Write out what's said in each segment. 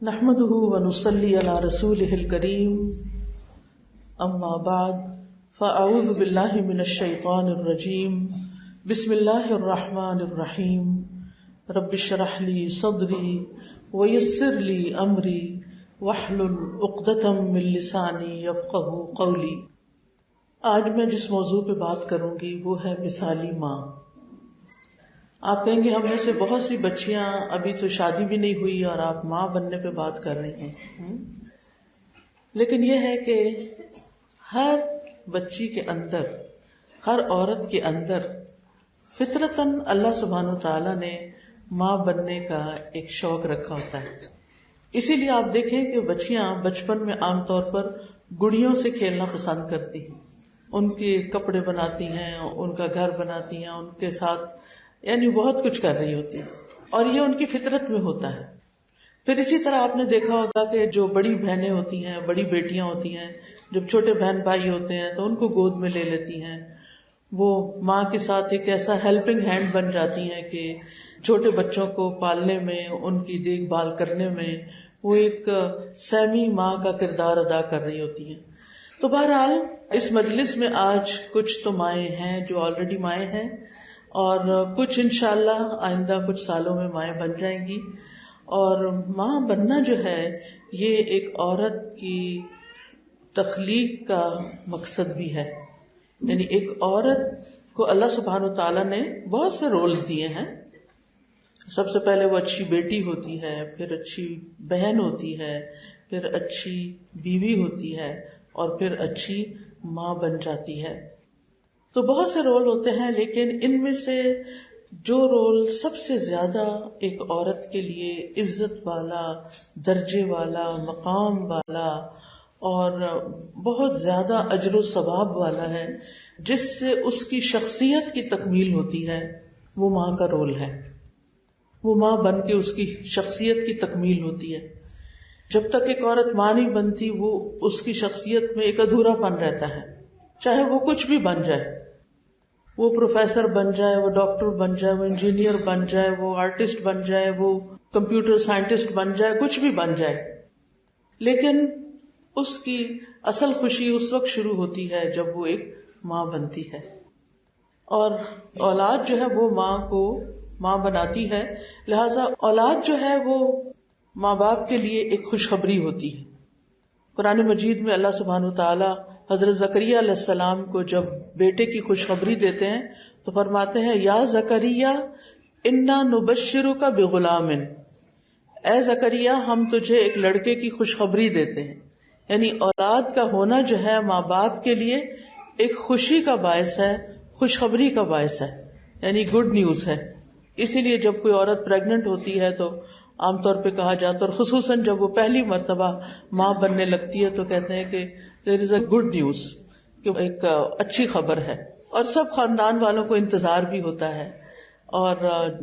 نحمده ونصلي على رسوله الكريم اما بعد فاعوذ بالله من الشيطان الرجيم بسم الله الرحمن الرحيم رب اشرح لي صدري ويسر لي امري واحلل عقدة من لساني يفقهوا قولي۔ آج میں جس موضوع پہ بات کروں گی وہ ہے مثالی ماں۔ آپ کہیں گے ہم میں سے بہت سی بچیاں ابھی تو شادی بھی نہیں ہوئی اور آپ ماں بننے پہ بات کر رہی ہیں، لیکن یہ ہے کہ ہر بچی کے اندر، ہر عورت کے اندر فطرتاً اللہ سبحانہ وتعالی نے ماں بننے کا ایک شوق رکھا ہوتا ہے۔ اسی لیے آپ دیکھیں کہ بچیاں بچپن میں عام طور پر گڑیوں سے کھیلنا پسند کرتی ہیں، ان کے کپڑے بناتی ہیں، ان کا گھر بناتی ہیں، ان کے ساتھ یعنی بہت کچھ کر رہی ہوتی ہے، اور یہ ان کی فطرت میں ہوتا ہے۔ پھر اسی طرح آپ نے دیکھا ہوگا کہ جو بڑی بہنیں ہوتی ہیں، بڑی بیٹیاں ہوتی ہیں، جب چھوٹے بہن بھائی ہوتے ہیں تو ان کو گود میں لے لیتی ہیں، وہ ماں کے ساتھ ایک ایسا ہیلپنگ ہینڈ بن جاتی ہیں کہ چھوٹے بچوں کو پالنے میں، ان کی دیکھ بھال کرنے میں وہ ایک سیمی ماں کا کردار ادا کر رہی ہوتی ہیں۔ تو بہرحال اس مجلس میں آج کچھ تو مائیں ہیں جو آلریڈی مائیں ہیں، اور کچھ انشاءاللہ آئندہ کچھ سالوں میں مائیں بن جائیں گی۔ اور ماں بننا جو ہے یہ ایک عورت کی تخلیق کا مقصد بھی ہے، یعنی ایک عورت کو اللہ سبحانہ وتعالیٰ نے بہت سے رولز دیے ہیں۔ سب سے پہلے وہ اچھی بیٹی ہوتی ہے، پھر اچھی بہن ہوتی ہے، پھر اچھی بیوی ہوتی ہے، اور پھر اچھی ماں بن جاتی ہے۔ تو بہت سے رول ہوتے ہیں، لیکن ان میں سے جو رول سب سے زیادہ ایک عورت کے لیے عزت والا، درجے والا، مقام والا اور بہت زیادہ اجر و ثواب والا ہے، جس سے اس کی شخصیت کی تکمیل ہوتی ہے، وہ ماں کا رول ہے۔ وہ ماں بن کے اس کی شخصیت کی تکمیل ہوتی ہے۔ جب تک ایک عورت ماں نہیں بنتی وہ اس کی شخصیت میں ایک ادھورا پن رہتا ہے، چاہے وہ کچھ بھی بن جائے، وہ پروفیسر بن جائے، وہ ڈاکٹر بن جائے، وہ انجینئر بن جائے، وہ آرٹسٹ بن جائے، وہ کمپیوٹر سائنٹسٹ بن جائے، کچھ بھی بن جائے، لیکن اس کی اصل خوشی اس وقت شروع ہوتی ہے جب وہ ایک ماں بنتی ہے۔ اور اولاد جو ہے وہ ماں کو ماں بناتی ہے، لہذا اولاد جو ہے وہ ماں باپ کے لیے ایک خوشخبری ہوتی ہے۔ قرآن مجید میں اللہ سبحانہ وتعالی حضرت زکریا علیہ السلام کو جب بیٹے کی خوشخبری دیتے ہیں تو فرماتے ہیں یا زکریا انا نبشرک بغلام، اے زکریا ہم تجھے ایک لڑکے کی خوشخبری دیتے ہیں۔ یعنی اولاد کا ہونا جو ہے ماں باپ کے لیے ایک خوشی کا باعث ہے، خوشخبری کا باعث ہے، یعنی گڈ نیوز ہے۔ اسی لیے جب کوئی عورت پریگننٹ ہوتی ہے تو عام طور پہ کہا جاتا ہے، اور خصوصاً جب وہ پہلی مرتبہ ماں بننے لگتی ہے تو کہتے ہیں کہ دیر از اے گڈ نیوز، کہ ایک اچھی خبر ہے، اور سب خاندان والوں کو انتظار بھی ہوتا ہے۔ اور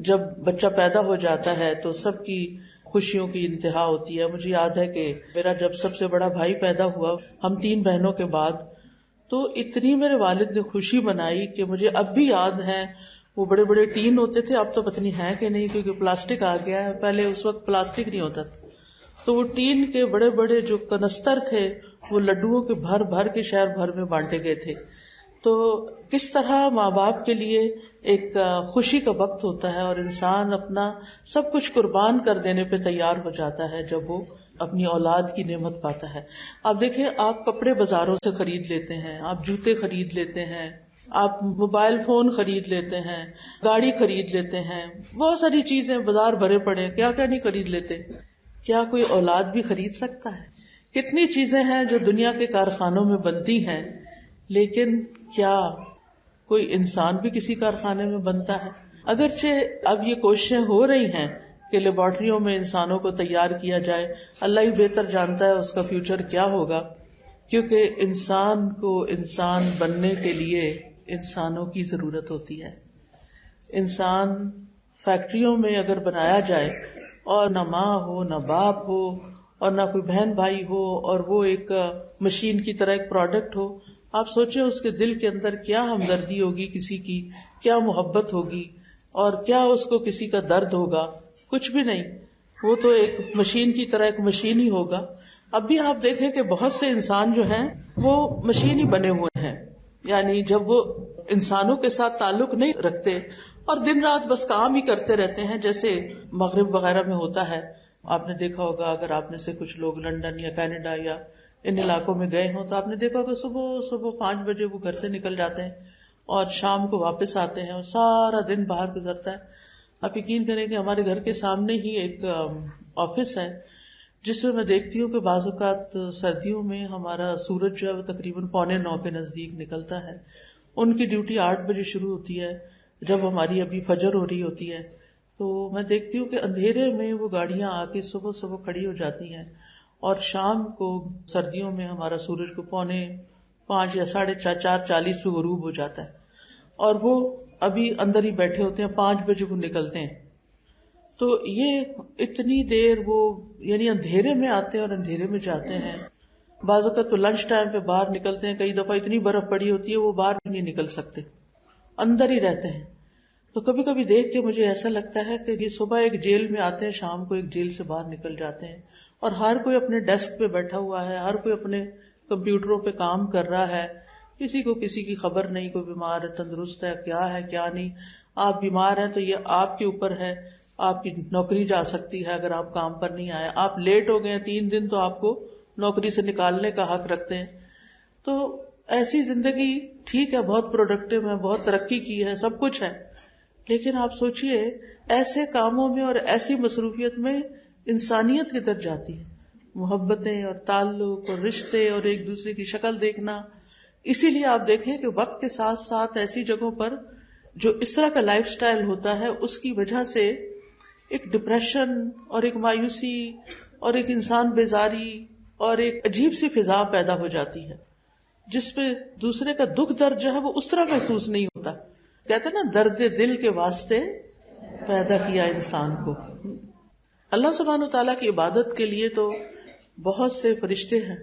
جب بچہ پیدا ہو جاتا ہے تو سب کی خوشیوں کی انتہا ہوتی ہے۔ مجھے یاد ہے کہ میرا جب سب سے بڑا بھائی پیدا ہوا، ہم 3 بہنوں کے بعد، تو اتنی میرے والد نے خوشی منائی کہ مجھے اب بھی یاد ہے۔ وہ بڑے بڑے ٹین ہوتے تھے، اب تو پتہ نہیں ہے کہ نہیں کیونکہ پلاسٹک آ گیا ہے، پہلے اس وقت پلاسٹک نہیں ہوتا تھا، تو وہ ٹین کے بڑے بڑے جو کنستر تھے وہ لڈوؤں کے بھر بھر کے شہر بھر میں بانٹے گئے تھے۔ تو کس طرح ماں باپ کے لیے ایک خوشی کا وقت ہوتا ہے، اور انسان اپنا سب کچھ قربان کر دینے پہ تیار ہو جاتا ہے جب وہ اپنی اولاد کی نعمت پاتا ہے۔ آپ دیکھیں، آپ کپڑے بازاروں سے خرید لیتے ہیں، آپ جوتے خرید لیتے ہیں، آپ موبائل فون خرید لیتے ہیں، گاڑی خرید لیتے ہیں، بہت ساری چیزیں بازار بھرے پڑے، کیا کیا نہیں خرید لیتے۔ کیا کوئی اولاد بھی خرید سکتا ہے؟ کتنی چیزیں ہیں جو دنیا کے کارخانوں میں بنتی ہیں، لیکن کیا کوئی انسان بھی کسی کارخانے میں بنتا ہے؟ اگرچہ اب یہ کوششیں ہو رہی ہیں کہ لیبارٹریوں میں انسانوں کو تیار کیا جائے، اللہ ہی بہتر جانتا ہے اس کا فیوچر کیا ہوگا، کیونکہ انسان کو انسان بننے کے لیے انسانوں کی ضرورت ہوتی ہے۔ انسان فیکٹریوں میں اگر بنایا جائے اور نہ ماں ہو، نہ باپ ہو، اور نہ کوئی بہن بھائی ہو، اور وہ ایک مشین کی طرح ایک پروڈکٹ ہو، آپ سوچیں اس کے دل کے اندر کیا ہمدردی ہوگی کسی کی، کیا محبت ہوگی، اور کیا اس کو کسی کا درد ہوگا؟ کچھ بھی نہیں۔ وہ تو ایک مشین کی طرح ایک مشین ہی ہوگا. اب بھی آپ دیکھیں کہ بہت سے انسان جو ہیں وہ مشین ہی بنے ہوئے ہیں، یعنی جب وہ انسانوں کے ساتھ تعلق نہیں رکھتے اور دن رات بس کام ہی کرتے رہتے ہیں، جیسے مغرب وغیرہ میں ہوتا ہے. آپ نے دیکھا ہوگا، اگر آپ میں سے کچھ لوگ لندن یا کینیڈا یا ان علاقوں میں گئے ہوں تو آپ نے دیکھا ہوگا صبح 5 بجے وہ گھر سے نکل جاتے ہیں اور شام کو واپس آتے ہیں اور سارا دن باہر گزرتا ہے. آپ یقین کریں کہ ہمارے گھر کے سامنے ہی ایک آفس ہے جس میں دیکھتی ہوں کہ بعض اوقات سردیوں میں ہمارا سورج جو ہے وہ تقریباً 8:45 کے نزدیک نکلتا ہے. ان کی ڈیوٹی 8 بجے شروع ہوتی ہے جب ہماری ابھی فجر ہو رہی ہوتی ہے. تو میں دیکھتی ہوں کہ اندھیرے میں وہ گاڑیاں آ کے صبح کھڑی ہو جاتی ہیں اور شام کو سردیوں میں ہمارا سورج کو 4:45 یا 4:40 پہ غروب ہو جاتا ہے اور وہ ابھی اندر ہی بیٹھے ہوتے ہیں. 5 بجے وہ نکلتے ہیں. تو یہ اتنی دیر وہ یعنی اندھیرے میں آتے ہیں اور اندھیرے میں جاتے ہیں. بعض اوقات تو لنچ ٹائم پہ باہر نکلتے ہیں، کئی دفعہ اتنی برف پڑی ہوتی ہے وہ باہر بھی نہیں نکل سکتے، اندر ہی رہتے ہیں. تو کبھی کبھی دیکھ کے مجھے ایسا لگتا ہے کہ یہ صبح ایک جیل میں آتے ہیں، شام کو ایک جیل سے باہر نکل جاتے ہیں اور ہر کوئی اپنے ڈیسک پہ بیٹھا ہوا ہے، ہر کوئی اپنے کمپیوٹروں پہ کام کر رہا ہے. کسی کو کسی کی خبر نہیں، کوئی بیمار ہے، تندرست ہے کیا نہیں. آپ بیمار ہیں تو یہ آپ کے اوپر ہے، آپ کی نوکری جا سکتی ہے اگر آپ کام پر نہیں آئے. آپ لیٹ ہو گئے 3 دن تو آپ کو نوکری سے نکالنے کا حق رکھتے ہیں. تو ایسی زندگی ٹھیک ہے، بہت پروڈکٹیو ہے، بہت ترقی کی ہے، سب کچھ ہے، لیکن آپ سوچئے ایسے کاموں میں اور ایسی مصروفیت میں انسانیت کدھر جاتی ہے، محبتیں اور تعلق اور رشتے اور ایک دوسرے کی شکل دیکھنا. اسی لیے آپ دیکھیں کہ وقت کے ساتھ ساتھ ایسی جگہوں پر جو اس طرح کا لائف سٹائل ہوتا ہے اس کی وجہ سے ایک ڈپریشن اور ایک مایوسی اور ایک انسان بیزاری اور ایک عجیب سی فضا پیدا ہو جاتی ہے جس پہ دوسرے کا دکھ درد جو ہے وہ اس طرح محسوس نہیں ہوتا. کہتے ہیں نا، درد دل کے واسطے پیدا کیا انسان کو. اللہ سبحانہ و تعالیٰ کی عبادت کے لیے تو بہت سے فرشتے ہیں،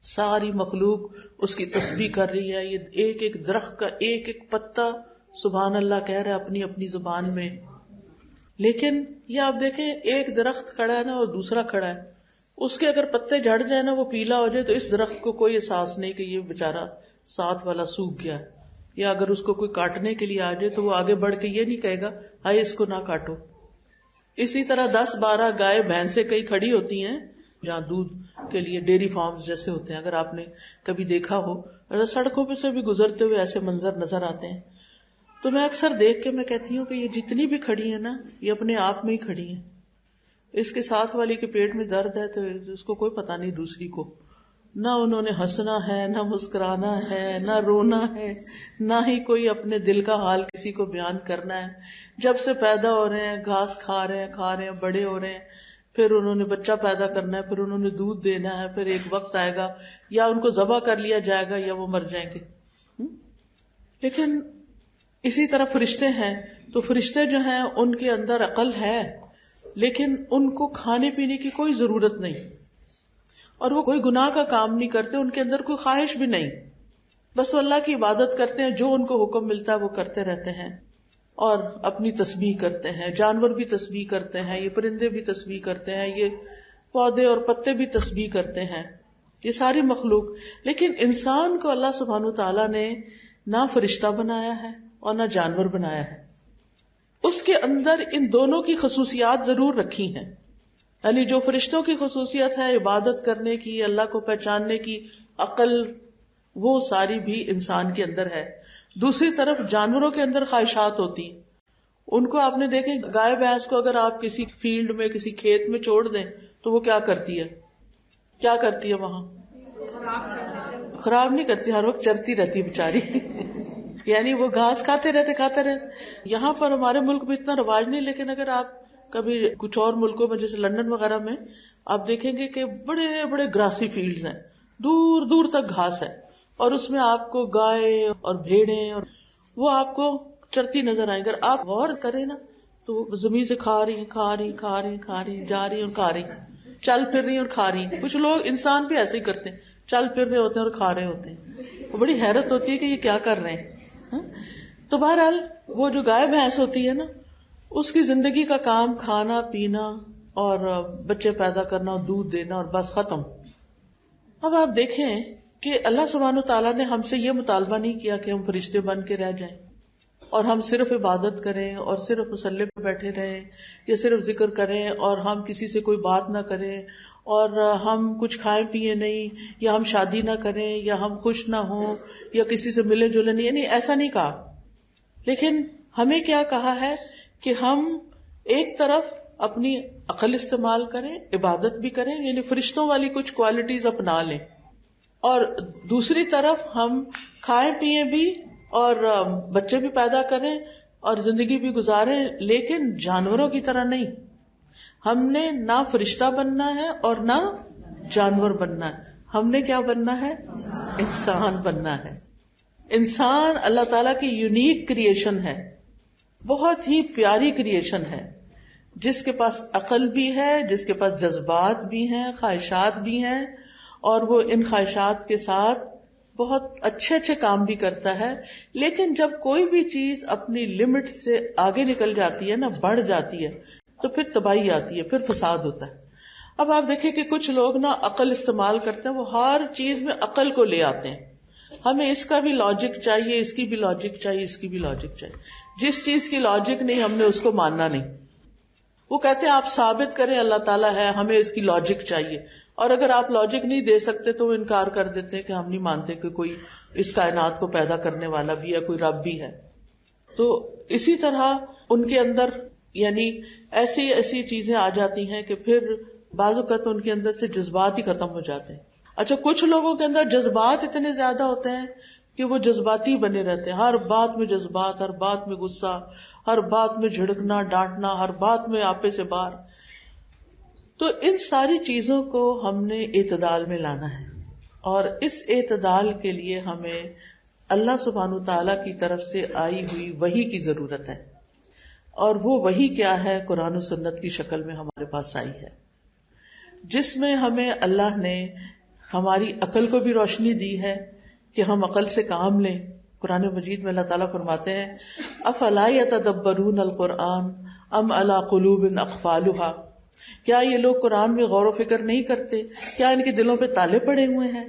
ساری مخلوق اس کی تسبیح کر رہی ہے. یہ ایک ایک درخت کا ایک ایک پتا سبحان اللہ کہہ رہا ہے اپنی اپنی زبان میں. لیکن یہ آپ دیکھیں، ایک درخت کھڑا ہے نا اور دوسرا کھڑا ہے، اس کے اگر پتے جھڑ جائے نا، وہ پیلا ہو جائے، تو اس درخت کو کوئی احساس نہیں کہ یہ بیچارہ ساتھ والا سوکھ گیا. یا اگر اس کو کوئی کاٹنے کے لیے آ جائے تو وہ آگے بڑھ کے یہ نہیں کہے گا ہائے اس کو نہ کاٹو. اسی طرح 10-12 گائے بھینسیں کئی کھڑی ہوتی ہیں جہاں دودھ کے لیے ڈیری فارمز جیسے ہوتے ہیں، اگر آپ نے کبھی دیکھا ہو، اگر سڑکوں پہ سے بھی گزرتے ہوئے ایسے منظر نظر آتے ہیں. تو میں اکثر دیکھ کے میں کہتی ہوں کہ یہ جتنی بھی کھڑی ہیں نا، یہ اپنے آپ میں ہی کھڑی ہیں. اس کے ساتھ والی کے پیٹ میں درد ہے تو اس کو کوئی پتہ نہیں دوسری کو. نہ انہوں نے ہنسنا ہے، نہ مسکرانا ہے، نہ رونا ہے، نہ ہی کوئی اپنے دل کا حال کسی کو بیان کرنا ہے. جب سے پیدا ہو رہے ہیں گھاس کھا رہے ہیں، بڑے ہو رہے ہیں، پھر انہوں نے بچہ پیدا کرنا ہے، پھر انہوں نے دودھ دینا ہے، پھر ایک وقت آئے گا یا ان کو ذبح کر لیا جائے گا یا وہ مر جائیں گے. لیکن اسی طرح فرشتے ہیں، تو فرشتے جو ہیں ان کے اندر عقل ہے، لیکن ان کو کھانے پینے کی کوئی ضرورت نہیں اور وہ کوئی گناہ کا کام نہیں کرتے، ان کے اندر کوئی خواہش بھی نہیں، بس وہ اللہ کی عبادت کرتے ہیں، جو ان کو حکم ملتا ہے وہ کرتے رہتے ہیں اور اپنی تسبیح کرتے ہیں. جانور بھی تسبیح کرتے ہیں، یہ پرندے بھی تسبیح کرتے ہیں، یہ پودے اور پتے بھی تسبیح کرتے ہیں، یہ ساری مخلوق. لیکن انسان کو اللہ سبحانہ تعالیٰ نے نہ فرشتہ بنایا ہے اور نہ جانور بنایا ہے. اس کے اندر ان دونوں کی خصوصیات ضرور رکھی ہیں. یعنی جو فرشتوں کی خصوصیت ہے عبادت کرنے کی، اللہ کو پہچاننے کی، عقل، وہ ساری بھی انسان کے اندر ہے. دوسری طرف جانوروں کے اندر خواہشات ہوتی ہیں. ان کو آپ نے دیکھیں، گائے بھینس کو اگر آپ کسی فیلڈ میں کسی کھیت میں چھوڑ دیں تو وہ کیا کرتی ہے وہاں؟ خراب نہیں کرتی، ہر وقت چرتی رہتی بیچاری. یعنی وہ گھاس کھاتے رہتے. یہاں پر ہمارے ملک میں اتنا رواج نہیں، لیکن اگر آپ کبھی کچھ اور ملکوں میں جیسے لندن وغیرہ میں آپ دیکھیں گے کہ بڑے بڑے گراسی فیلڈز ہیں، دور دور تک گھاس ہے اور اس میں آپ کو گائے اور بھیڑیں اور وہ آپ کو چرتی نظر آئیں. اگر آپ غور کریں نا تو وہ زمین سے کھا رہی جا رہی اور کھا رہی، چل پھر رہی اور کھا رہی. کچھ لوگ انسان بھی ایسے ہی کرتے ہیں، چل پھر رہے ہوتے ہیں اور کھا رہے ہوتے ہیں. بڑی حیرت ہوتی ہے کہ یہ کیا کر رہے ہیں. تو بہرحال وہ جو گائے بھینس ہوتی ہے نا، اس کی زندگی کا کام کھانا پینا اور بچے پیدا کرنا اور دودھ دینا اور بس ختم. اب آپ دیکھیں کہ اللہ سبحانہ تعالیٰ نے ہم سے یہ مطالبہ نہیں کیا کہ ہم فرشتے بن کے رہ جائیں اور ہم صرف عبادت کریں اور صرف مصلی پہ بیٹھے رہیں یا صرف ذکر کریں اور ہم کسی سے کوئی بات نہ کریں اور ہم کچھ کھائیں پیئے نہیں یا ہم شادی نہ کریں یا ہم خوش نہ ہوں یا کسی سے ملے جلے نہیں. یعنی ایسا نہیں کہا. لیکن ہمیں کیا کہا ہے کہ ہم ایک طرف اپنی عقل استعمال کریں, عبادت بھی کریں, یعنی فرشتوں والی کچھ کوالٹیز اپنا لیں, اور دوسری طرف ہم کھائیں پیئیں بھی اور بچے بھی پیدا کریں اور زندگی بھی گزاریں, لیکن جانوروں کی طرح نہیں. ہم نے نہ فرشتہ بننا ہے اور نہ جانور بننا ہے. ہم نے کیا بننا ہے؟ انسان بننا ہے. انسان اللہ تعالیٰ کی یونیک کریشن ہے, بہت ہی پیاری کریشن ہے, جس کے پاس عقل بھی ہے, جس کے پاس جذبات بھی ہیں, خواہشات بھی ہیں, اور وہ ان خواہشات کے ساتھ بہت اچھے اچھے کام بھی کرتا ہے. لیکن جب کوئی بھی چیز اپنی لمٹ سے آگے نکل جاتی ہے نا, بڑھ جاتی ہے, تو پھر تباہی آتی ہے, پھر فساد ہوتا ہے. اب آپ دیکھیں کہ کچھ لوگ نا عقل استعمال کرتے ہیں, وہ ہر چیز میں عقل کو لے آتے ہیں. ہمیں اس کا بھی لاجک چاہیے, اس کی بھی لاجک چاہیے, اس کی بھی لاجک چاہیے. جس چیز کی لاجک نہیں ہم نے اس کو ماننا نہیں. وہ کہتے ہیں آپ ثابت کریں اللہ تعالیٰ ہے, ہمیں اس کی لاجک چاہیے. اور اگر آپ لاجک نہیں دے سکتے تو وہ انکار کر دیتے ہیں کہ ہم نہیں مانتے کہ کوئی اس کائنات کو پیدا کرنے والا بھی ہے, کوئی رب بھی ہے. تو اسی طرح ان کے اندر یعنی ایسی چیزیں آ جاتی ہیں کہ پھر بعض اوقات ان کے اندر سے جذبات ہی ختم ہو جاتے ہیں. اچھا, کچھ لوگوں کے اندر جذبات اتنے زیادہ ہوتے ہیں کہ وہ جذباتی بنے رہتے ہیں, ہر بات میں جذبات, ہر بات میں غصہ, ہر بات میں جھڑکنا ڈانٹنا, ہر بات میں آپے سے بار. تو ان ساری چیزوں کو ہم نے اعتدال میں لانا ہے, اور اس اعتدال کے لیے ہمیں اللہ سبحانہ تعالیٰ کی طرف سے آئی ہوئی وحی کی ضرورت ہے. اور وہ وحی کیا ہے؟ قرآن و سنت کی شکل میں ہمارے پاس آئی ہے, جس میں ہمیں اللہ نے ہماری عقل کو بھی روشنی دی ہے کہ ہم عقل سے کام لیں. قرآن مجید میں اللہ تعالیٰ فرماتے ہیں افلا یتدبرون القرآن ام علی قلوب اقفالها, کیا یہ لوگ قرآن میں غور و فکر نہیں کرتے؟ کیا ان کے دلوں پہ تالے پڑے ہوئے ہیں؟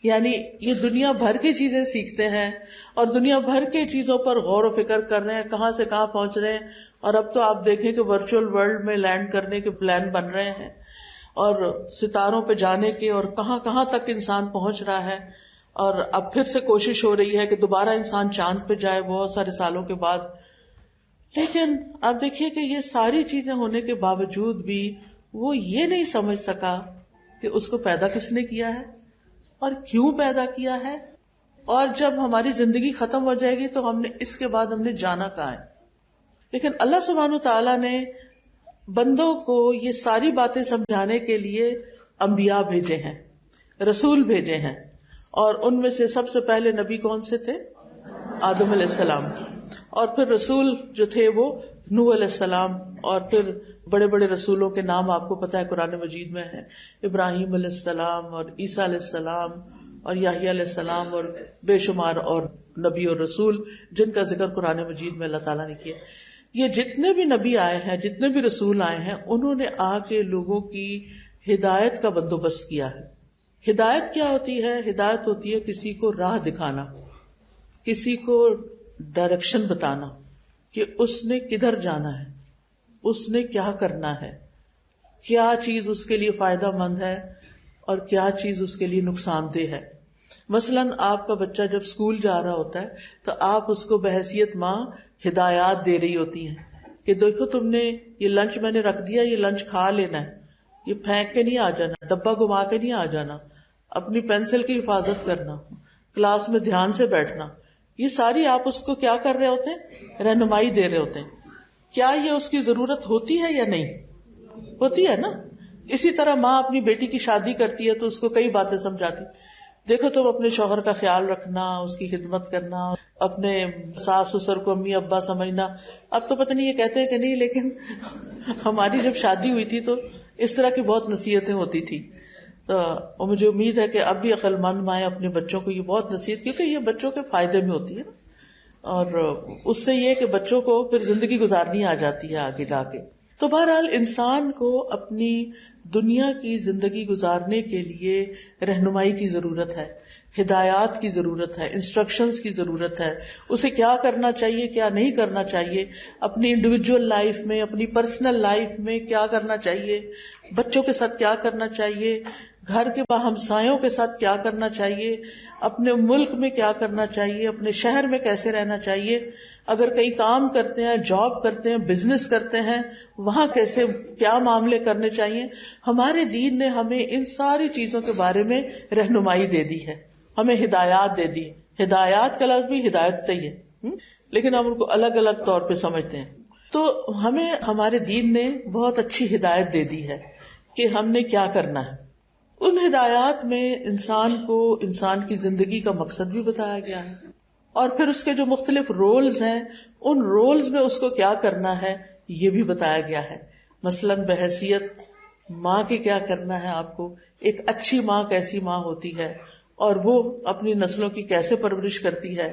یعنی یہ دنیا بھر کی چیزیں سیکھتے ہیں اور دنیا بھر کی چیزوں پر غور و فکر کر رہے ہیں, کہاں سے کہاں پہنچ رہے ہیں. اور اب تو آپ دیکھیں کہ ورچوئل ورلڈ میں لینڈ کرنے کے پلان بن رہے ہیں, اور ستاروں پہ جانے کے, اور کہاں کہاں تک انسان پہنچ رہا ہے. اور اب پھر سے کوشش ہو رہی ہے کہ دوبارہ انسان چاند پہ جائے بہت سارے سالوں کے بعد. لیکن آپ دیکھیے کہ یہ ساری چیزیں ہونے کے باوجود بھی وہ یہ نہیں سمجھ سکا کہ اس کو پیدا کس نے کیا ہے اور کیوں پیدا کیا ہے, اور جب ہماری زندگی ختم ہو جائے گی تو ہم نے اس کے بعد ہم نے جانا کہاں ہے. لیکن اللہ سبحانہ تعالیٰ نے بندوں کو یہ ساری باتیں سمجھانے کے لیے انبیاء بھیجے ہیں, رسول بھیجے ہیں, اور ان میں سے سب سے پہلے نبی کون سے تھے؟ آدم علیہ السلام. اور پھر رسول جو تھے وہ نوح علیہ السلام, اور پھر بڑے بڑے رسولوں کے نام آپ کو پتا ہے قرآن مجید میں ہے, ابراہیم علیہ السلام اور عیسیٰ علیہ السلام اور یحییٰ علیہ السلام, اور بے شمار اور نبی اور رسول جن کا ذکر قرآن مجید میں اللہ تعالیٰ نے کیا. یہ جتنے بھی نبی آئے ہیں, جتنے بھی رسول آئے ہیں, انہوں نے آ کے لوگوں کی ہدایت کا بندوبست کیا ہے. ہدایت کیا ہوتی ہے؟ ہدایت ہوتی ہے کسی کو راہ دکھانا, کسی کو ڈائریکشن بتانا کہ اس نے کدھر جانا ہے, اس نے کیا کرنا ہے, کیا چیز اس کے لیے فائدہ مند ہے اور کیا چیز اس کے لیے نقصان دہ ہے. مثلاً آپ کا بچہ جب اسکول جا رہا ہوتا ہے تو آپ اس کو بحیثیت ماں ہدایات دے رہی ہوتی ہیں کہ دیکھو تم نے یہ لنچ میں نے رکھ دیا, یہ لنچ کھا لینا ہے, یہ پھینک کے نہیں آ جانا, ڈبہ گھما کے نہیں آ جانا, اپنی پینسل کی حفاظت کرنا, کلاس میں دھیان سے بیٹھنا. یہ ساری آپ اس کو کیا کر رہے ہوتے ہیں؟ رہنمائی دے رہے ہوتے ہیں. کیا یہ اس کی ضرورت ہوتی ہے یا نہیں ہوتی ہے نا؟ اسی طرح ماں اپنی بیٹی کی شادی کرتی ہے تو اس کو کئی باتیں سمجھاتی, دیکھو تم اپنے شوہر کا خیال رکھنا, اس کی خدمت کرنا, اپنے ساس سسر کو امی ابا سمجھنا. اب تو پتہ نہیں یہ کہتے ہیں کہ نہیں, لیکن ہماری جب شادی ہوئی تھی تو اس طرح کی بہت نصیحتیں ہوتی تھی. تو مجھے امید ہے کہ اب بھی عقل مند مائیں اپنے بچوں کو یہ بہت نصیحت, کیونکہ یہ بچوں کے فائدے میں ہوتی ہے, اور اس سے یہ کہ بچوں کو پھر زندگی گزارنی آ جاتی ہے آگے جا کے. تو بہرحال انسان کو اپنی دنیا کی زندگی گزارنے کے لیے رہنمائی کی ضرورت ہے، ہدایات کی ضرورت ہے، انسٹرکشنز کی ضرورت ہے، اسے کیا کرنا چاہیے کیا نہیں کرنا چاہیے، اپنی انڈیویجول لائف میں، اپنی پرسنل لائف میں کیا کرنا چاہیے، بچوں کے ساتھ کیا کرنا چاہیے، گھر کے ہمسایوں کے ساتھ کیا کرنا چاہیے، اپنے ملک میں کیا کرنا چاہیے، اپنے شہر میں کیسے رہنا چاہیے، اگر کئی کام کرتے ہیں، جاب کرتے ہیں، بزنس کرتے ہیں، وہاں کیسے کیا معاملے کرنے چاہیے. ہمارے دین نے ہمیں ان ساری چیزوں کے بارے میں رہنمائی دے دی ہے، ہمیں ہدایات دے دی. ہدایات کا لفظ بھی ہدایت سے ہی ہے، لیکن ہم ان کو الگ الگ طور پہ سمجھتے ہیں. تو ہمیں ہمارے دین نے بہت اچھی ہدایت دے دی ہے کہ ہم نے کیا کرنا ہے. ان ہدایات میں انسان کو انسان کی زندگی کا مقصد بھی بتایا گیا ہے، اور پھر اس کے جو مختلف رولز ہیں ان رولز میں اس کو کیا کرنا ہے یہ بھی بتایا گیا ہے. مثلاً بحیثیت ماں کے کیا کرنا ہے آپ کو، ایک اچھی ماں کیسی ماں ہوتی ہے اور وہ اپنی نسلوں کی کیسے پرورش کرتی ہے،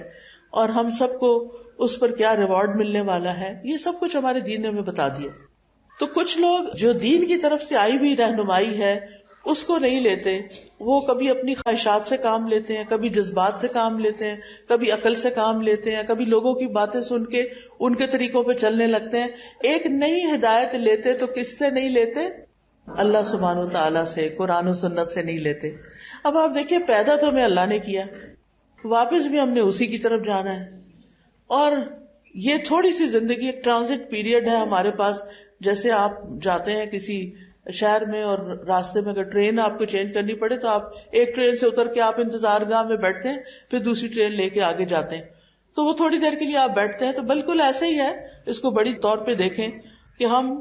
اور ہم سب کو اس پر کیا ریوارڈ ملنے والا ہے، یہ سب کچھ ہمارے دین نے ہمیں بتا دیا. تو کچھ لوگ جو دین کی طرف سے آئی ہوئی رہنمائی ہے اس کو نہیں لیتے، وہ کبھی اپنی خواہشات سے کام لیتے ہیں، کبھی جذبات سے کام لیتے ہیں، کبھی عقل سے کام لیتے ہیں، کبھی لوگوں کی باتیں سن کے ان کے طریقوں پہ چلنے لگتے ہیں. ایک نئی ہدایت لیتے تو کس سے نہیں لیتے؟ اللہ سبحانہ وتعالیٰ سے، قرآن و سنت سے نہیں لیتے. اب آپ دیکھیے، پیدا تو ہمیں اللہ نے کیا، واپس بھی ہم نے اسی کی طرف جانا ہے، اور یہ تھوڑی سی زندگی ایک ٹرانزٹ پیریڈ ہے ہمارے پاس. جیسے آپ جاتے ہیں کسی شہر میں اور راستے میں اگر ٹرین آپ کو چینج کرنی پڑے تو آپ ایک ٹرین سے اتر کے آپ انتظار گاہ میں بیٹھتے ہیں، پھر دوسری ٹرین لے کے آگے جاتے ہیں. تو وہ تھوڑی دیر کے لیے آپ بیٹھتے ہیں. تو بالکل ایسا ہی ہے، اس کو بڑی طور پہ دیکھیں کہ ہم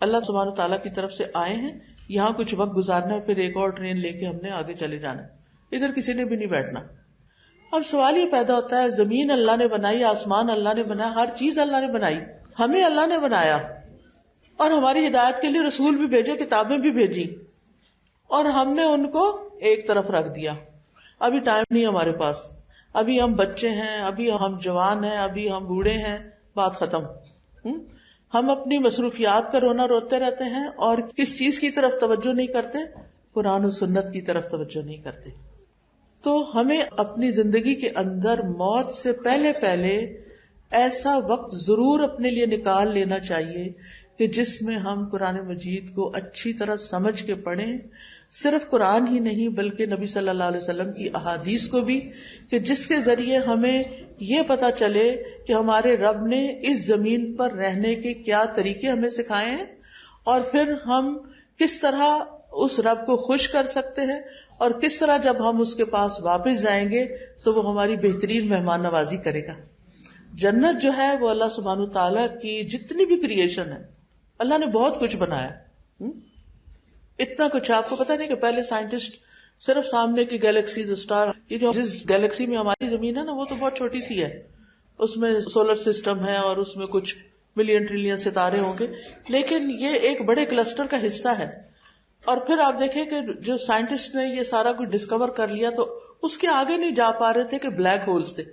اللہ سبحانہ تعالیٰ کی طرف سے آئے ہیں، یہاں کچھ وقت گزارنا ہے، پھر ایک اور ٹرین لے کے ہم نے آگے چلے جانا ہے، ادھر کسی نے بھی نہیں بیٹھنا. اب سوال یہ پیدا ہوتا ہے، زمین اللہ نے بنائی، آسمان اللہ نے بنایا، ہر چیز اللہ نے بنائی، ہمیں اللہ نے بنایا اور ہماری ہدایت کے لیے رسول بھی بھیجے، کتابیں بھی بھیجی، اور ہم نے ان کو ایک طرف رکھ دیا. ابھی ٹائم نہیں ہمارے پاس، ابھی ہم بچے ہیں، ابھی ہم جوان ہیں، ابھی ہم بوڑھے ہیں، بات ختم. ہم اپنی مصروفیات کا رونا روتے رہتے ہیں اور کس چیز کی طرف توجہ نہیں کرتے؟ قرآن و سنت کی طرف توجہ نہیں کرتے. تو ہمیں اپنی زندگی کے اندر موت سے پہلے پہلے ایسا وقت ضرور اپنے لیے نکال لینا چاہیے کہ جس میں ہم قرآن مجید کو اچھی طرح سمجھ کے پڑھیں. صرف قرآن ہی نہیں بلکہ نبی صلی اللہ علیہ وسلم کی احادیث کو بھی، کہ جس کے ذریعے ہمیں یہ پتا چلے کہ ہمارے رب نے اس زمین پر رہنے کے کیا طریقے ہمیں سکھائے ہیں، اور پھر ہم کس طرح اس رب کو خوش کر سکتے ہیں، اور کس طرح جب ہم اس کے پاس واپس جائیں گے تو وہ ہماری بہترین مہمان نوازی کرے گا. جنت جو ہے وہ اللہ سبحانہ تعالیٰ کی جتنی بھی کریشن ہے، اللہ نے بہت کچھ بنایا. اتنا کچھ آپ کو پتا نہیں کہ پہلے سائنٹسٹ صرف سامنے کی گیلیکسیز، اسٹار، یہ جو جس گیلیکسی میں ہماری زمین ہے نا وہ تو بہت چھوٹی سی ہے، اس میں سولر سسٹم ہے اور اس میں کچھ ملین ٹریلین ستارے ہوں گے، لیکن یہ ایک بڑے کلسٹر کا حصہ ہے. اور پھر آپ دیکھیں کہ جو سائنٹسٹ نے یہ سارا کچھ ڈسکور کر لیا تو اس کے آگے نہیں جا پا رہے تھے کہ بلیک ہولز تھے.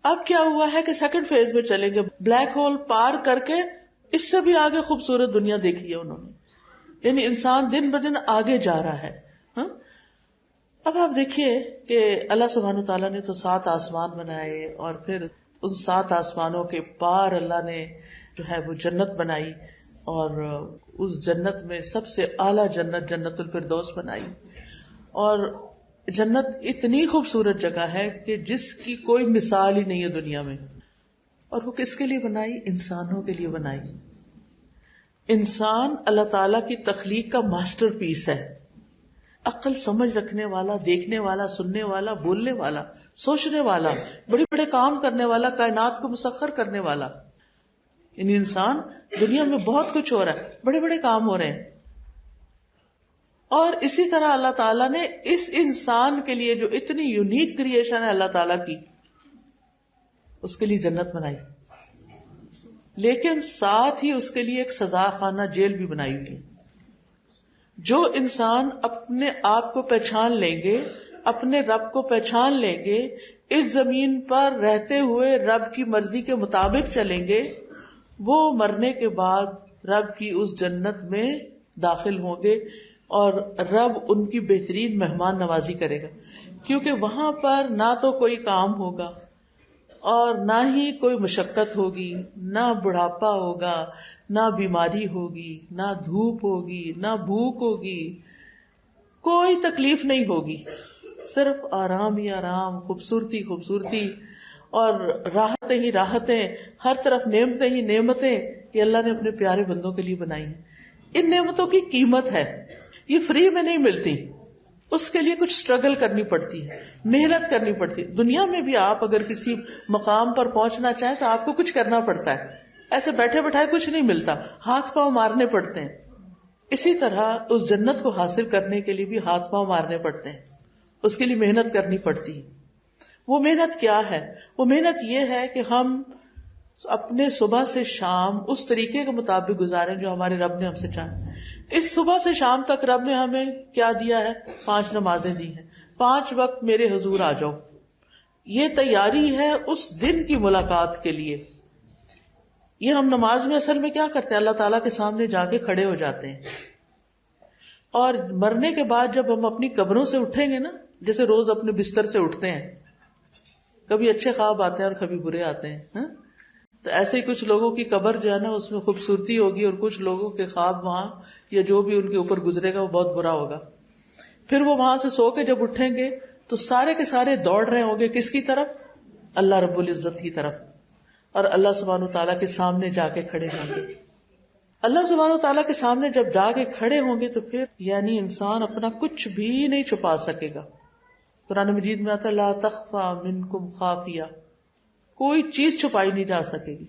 اب کیا ہوا ہے کہ سیکنڈ فیز میں چلیں گے، بلیک ہول پار کر کے اس سے بھی آگے خوبصورت دنیا دیکھی ہے انہوں نے. یعنی انسان دن بدن آگے جا رہا ہے. اب آپ دیکھیے کہ اللہ سبحانہ تعالیٰ نے تو 7 آسمان بنائے، اور پھر ان 7 آسمانوں کے پار اللہ نے جو ہے وہ جنت بنائی، اور اس جنت میں سب سے اعلیٰ جنت جنت الفردوس بنائی. اور جنت اتنی خوبصورت جگہ ہے کہ جس کی کوئی مثال ہی نہیں ہے دنیا میں. اور وہ کس کے لیے بنائی؟ انسانوں کے لیے بنائی. انسان اللہ تعالیٰ کی تخلیق کا ماسٹر پیس ہے، عقل سمجھ رکھنے والا، دیکھنے والا، سننے والا، بولنے والا، سوچنے والا، بڑے بڑے کام کرنے والا، کائنات کو مسخر کرنے والا. یعنی انسان، دنیا میں بہت کچھ ہو رہا ہے، بڑے بڑے کام ہو رہے ہیں. اور اسی طرح اللہ تعالیٰ نے اس انسان کے لیے جو اتنی یونیک کریشن ہے اللہ تعالیٰ کی، اس کے لیے جنت بنائی، لیکن ساتھ ہی اس کے لیے ایک سزا خانہ جیل بھی بنائی ہوئی ہے. جو انسان اپنے آپ کو پہچان لیں گے، اپنے رب کو پہچان لیں گے، اس زمین پر رہتے ہوئے رب کی مرضی کے مطابق چلیں گے، وہ مرنے کے بعد رب کی اس جنت میں داخل ہوں گے اور رب ان کی بہترین مہمان نوازی کرے گا، کیونکہ وہاں پر نہ تو کوئی کام ہوگا اور نہ ہی کوئی مشقت ہوگی، نہ بڑھاپا ہوگا، نہ بیماری ہوگی، نہ دھوپ ہوگی، نہ بھوک ہوگی، کوئی تکلیف نہیں ہوگی، صرف آرام ہی آرام، خوبصورتی خوبصورتی اور راحتیں ہی راحتیں، ہر طرف نعمتیں ہی نعمتیں، یہ اللہ نے اپنے پیارے بندوں کے لیے بنائی ہیں۔ ان نعمتوں کی قیمت ہے، یہ فری میں نہیں ملتی، اس کے لیے کچھ سٹرگل کرنی پڑتی ہے، محنت کرنی پڑتی ہے۔ دنیا میں بھی آپ اگر کسی مقام پر پہنچنا چاہیں تو آپ کو کچھ کرنا پڑتا ہے، ایسے بیٹھے بیٹھائے کچھ نہیں ملتا، ہاتھ پاؤں مارنے پڑتے ہیں۔ اسی طرح اس جنت کو حاصل کرنے کے لیے بھی ہاتھ پاؤں مارنے پڑتے ہیں، اس کے لیے محنت کرنی پڑتی ہے۔ وہ محنت کیا ہے؟ وہ محنت یہ ہے کہ ہم اپنے صبح سے شام اس طریقے کے مطابق گزاریں جو ہمارے رب نے ہم سے چاہا۔ اس صبح سے شام تک رب نے ہمیں کیا دیا ہے؟ 5 نمازیں دی ہیں، 5 وقت میرے حضور آ جاؤ۔ یہ تیاری ہے اس دن کی ملاقات کے لیے۔ یہ ہم نماز میں اصل میں کیا کرتے ہیں؟ اللہ تعالیٰ کے سامنے جا کے کھڑے ہو جاتے ہیں، اور مرنے کے بعد جب ہم اپنی قبروں سے اٹھیں گے نا، جیسے روز اپنے بستر سے اٹھتے ہیں، کبھی اچھے خواب آتے ہیں اور کبھی برے آتے ہیں، ہاں؟ تو ایسے ہی کچھ لوگوں کی قبر جو ہے نا اس میں خوبصورتی ہوگی، اور کچھ لوگوں کے خواب وہاں یا جو بھی ان کے اوپر گزرے گا وہ بہت برا ہوگا۔ پھر وہ وہاں سے سو کے جب اٹھیں گے تو سارے کے سارے دوڑ رہے ہوں گے کس کی طرف؟ اللہ رب العزت کی طرف، اور اللہ سبحانہ تعالیٰ کے سامنے جا کے کھڑے ہوں گے۔ اللہ سبحانہ تعالیٰ کے سامنے جب جا کے کھڑے ہوں گے تو پھر یعنی انسان اپنا کچھ بھی نہیں چھپا سکے گا۔ قرآن مجید میں آتا ہے لا تخفى منکم خافیہ، کوئی چیز چھپائی نہیں جا سکے گی۔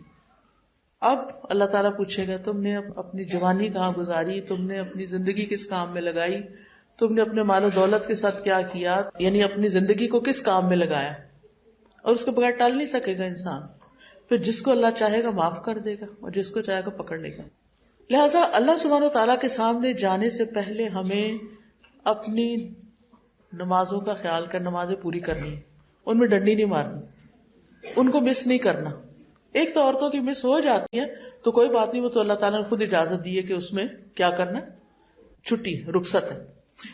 اب اللہ تعالیٰ پوچھے گا تم نے اپنی جوانی کہاں گزاری، تم نے اپنی زندگی کس کام میں لگائی، تم نے اپنے مال و دولت کے ساتھ کیا کیا، یعنی اپنی زندگی کو کس کام میں لگایا، اور اس کے بغیر ٹال نہیں سکے گا انسان۔ پھر جس کو اللہ چاہے گا معاف کر دے گا اور جس کو چاہے گا پکڑ لے گا۔ لہٰذا اللہ سبحانہ تعالیٰ کے سامنے جانے سے پہلے ہمیں اپنی نمازوں کا خیال کر نمازیں پوری کرنی، ان میں ڈنڈی نہیں مارنی، ان کو مس نہیں کرنا۔ ایک تو عورتوں کی مس ہو جاتی ہے تو کوئی بات نہیں، وہ تو اللہ تعالیٰ نے خود اجازت دی ہے کہ اس میں کیا کرنا، چھٹی رخصت ہے،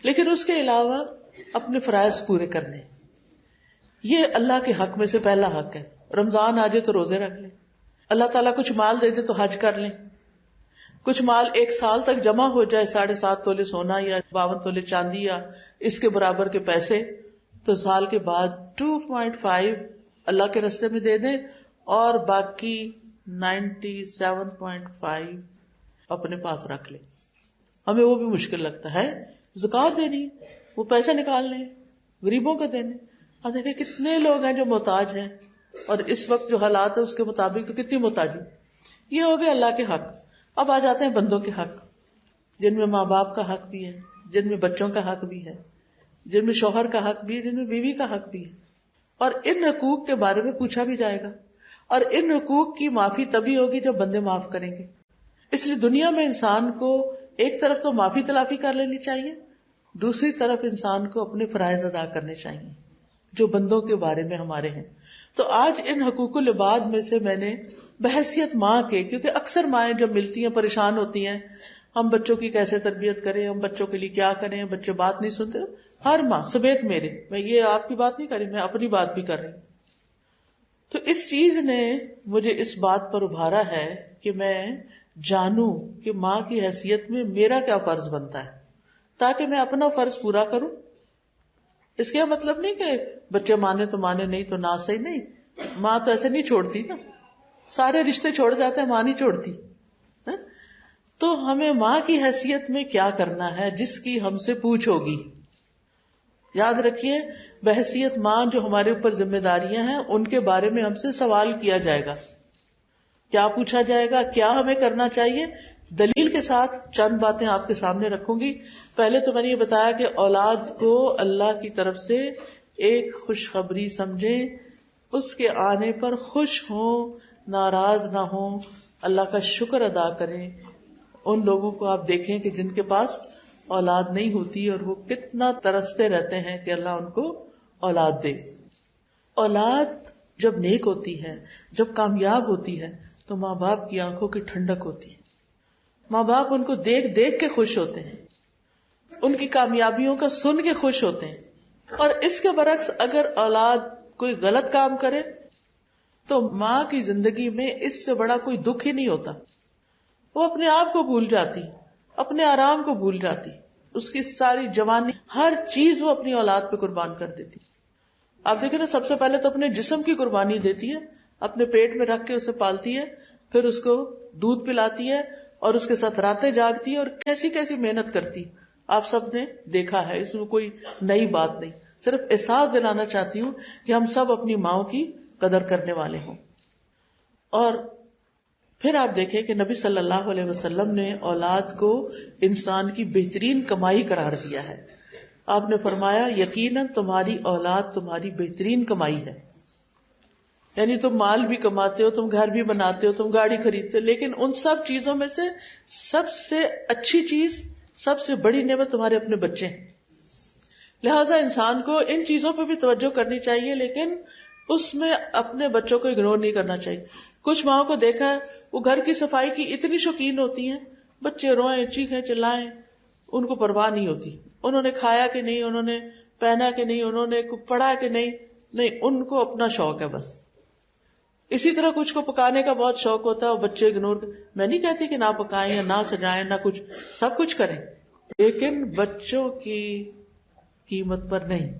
لیکن اس کے علاوہ اپنے فرائض پورے کرنے، یہ اللہ کے حق میں سے پہلا حق ہے۔ رمضان آ جائے تو روزے رکھ لیں، اللہ تعالیٰ کچھ مال دے دے تو حج کر لیں، کچھ مال 1 سال تک جمع ہو جائے، 7.5 تولے سونا یا 52 تولے چاندی یا اس کے برابر کے پیسے، تو سال کے بعد 2.5 اللہ کے راستے میں دے دیں اور باقی 97.5 اپنے پاس رکھ لیں۔ ہمیں وہ بھی مشکل لگتا ہے، زکوٰۃ دینی، وہ پیسے نکالنے، غریبوں کو دینے۔ اب دیکھیں کتنے لوگ ہیں جو محتاج ہیں، اور اس وقت جو حالات ہے اس کے مطابق تو کتنی محتاجی۔ یہ ہو گیا اللہ کے حق۔ اب آ جاتے ہیں بندوں کے حق، جن میں ماں باپ کا حق بھی ہے، جن میں بچوں کا حق بھی ہے، جن میں شوہر کا حق بھی ہے، جن میں بیوی کا حق بھی ہے، اور ان حقوق کے بارے میں پوچھا بھی جائے گا، اور ان حقوق کی معافی تبھی ہوگی جب بندے معاف کریں گے۔ اس لیے دنیا میں انسان کو ایک طرف تو معافی تلافی کر لینی چاہیے، دوسری طرف انسان کو اپنے فرائض ادا کرنے چاہیے جو بندوں کے بارے میں ہمارے ہیں۔ تو آج ان حقوق العباد میں سے میں نے بحیثیت ماں کے، کیونکہ اکثر مائیں جب ملتی ہیں پریشان ہوتی ہیں، ہم بچوں کی کیسے تربیت کریں، ہم بچوں کے لیے کیا کریں، بچے بات نہیں سنتے، ہر ماں سمیت میرے، میں یہ آپ کی بات نہیں کر رہی، میں اپنی بات بھی کر رہی ہوں۔ تو اس چیز نے مجھے اس بات پر ابھارا ہے کہ میں جانوں کہ ماں کی حیثیت میں میرا کیا فرض بنتا ہے، تاکہ میں اپنا فرض پورا کروں۔ اس کا مطلب نہیں کہ بچے مانے تو مانے، نہیں تو نہ، صحیح نہیں، ماں تو ایسے نہیں چھوڑتی نا، سارے رشتے چھوڑ جاتے ہیں، ماں نہیں چھوڑتی۔ تو ہمیں ماں کی حیثیت میں کیا کرنا ہے جس کی ہم سے پوچھ ہوگی۔ یاد رکھیے بحیثیت ماں جو ہمارے اوپر ذمہ داریاں ہیں ان کے بارے میں ہم سے سوال کیا جائے گا، کیا پوچھا جائے گا، کیا ہمیں کرنا چاہیے۔ دلیل کے ساتھ چند باتیں آپ کے سامنے رکھوں گی۔ پہلے تو میں نے یہ بتایا کہ اولاد کو اللہ کی طرف سے ایک خوشخبری سمجھیں، اس کے آنے پر خوش ہوں، ناراض نہ ہوں، اللہ کا شکر ادا کریں۔ ان لوگوں کو آپ دیکھیں کہ جن کے پاس اولاد نہیں ہوتی اور وہ کتنا ترستے رہتے ہیں کہ اللہ ان کو اولاد دے۔ اولاد جب نیک ہوتی ہے، جب کامیاب ہوتی ہے، تو ماں باپ کی آنکھوں کی ٹھنڈک ہوتی ہے۔ ماں باپ ان کو دیکھ دیکھ کے خوش ہوتے ہیں، ان کی کامیابیوں کا سن کے خوش ہوتے ہیں. اور اس کے برعکس اگر اولاد کوئی غلط کام کرے تو ماں کی زندگی میں اس سے بڑا کوئی دکھ ہی نہیں ہوتا. وہ اپنے آپ کو بھول جاتی، اپنے آرام کو بھول جاتی، اس کی ساری جوانی، ہر چیز وہ اپنی اولاد پہ قربان کر دیتی. آپ دیکھیں نا، سب سے پہلے تو اپنے جسم کی قربانی دیتی ہے، اپنے پیٹ میں رکھ کے اسے پالتی ہے، پھر اس کو دودھ پلاتی ہے اور اس کے ساتھ راتیں جاگتی ہے اور کیسی کیسی محنت کرتی. آپ سب نے دیکھا ہے، اس میں کوئی نئی بات نہیں، صرف احساس دلانا چاہتی ہوں کہ ہم سب اپنی ماؤں کی قدر کرنے والے ہوں. اور پھر آپ دیکھیں کہ نبی صلی اللہ علیہ وسلم نے اولاد کو انسان کی بہترین کمائی قرار دیا ہے. آپ نے فرمایا یقیناً تمہاری اولاد تمہاری بہترین کمائی ہے. یعنی تم مال بھی کماتے ہو، تم گھر بھی بناتے ہو، تم گاڑی خریدتے ہو، لیکن ان سب چیزوں میں سے سب سے اچھی چیز، سب سے بڑی نعمت تمہارے اپنے بچے ہیں. لہٰذا انسان کو ان چیزوں پہ بھی توجہ کرنی چاہیے، لیکن اس میں اپنے بچوں کو اگنور نہیں کرنا چاہیے. کچھ ماؤں کو دیکھا ہے، وہ گھر کی صفائی کی اتنی شوقین ہوتی ہیں، بچے روئیں چیخیں چلائیں ان کو پرواہ نہیں ہوتی. انہوں نے کھایا کہ نہیں، انہوں نے پہنا کہ نہیں، انہوں نے پڑھا کہ نہیں، ان کو اپنا شوق ہے بس. اسی طرح کچھ کو پکانے کا بہت شوق ہوتا ہے اور بچے اگنور. میں نہیں کہتی کہ نہ پکائیں یا نہ سجائیں نہ کچھ، سب کچھ کریں، لیکن بچوں کی قیمت پر نہیں.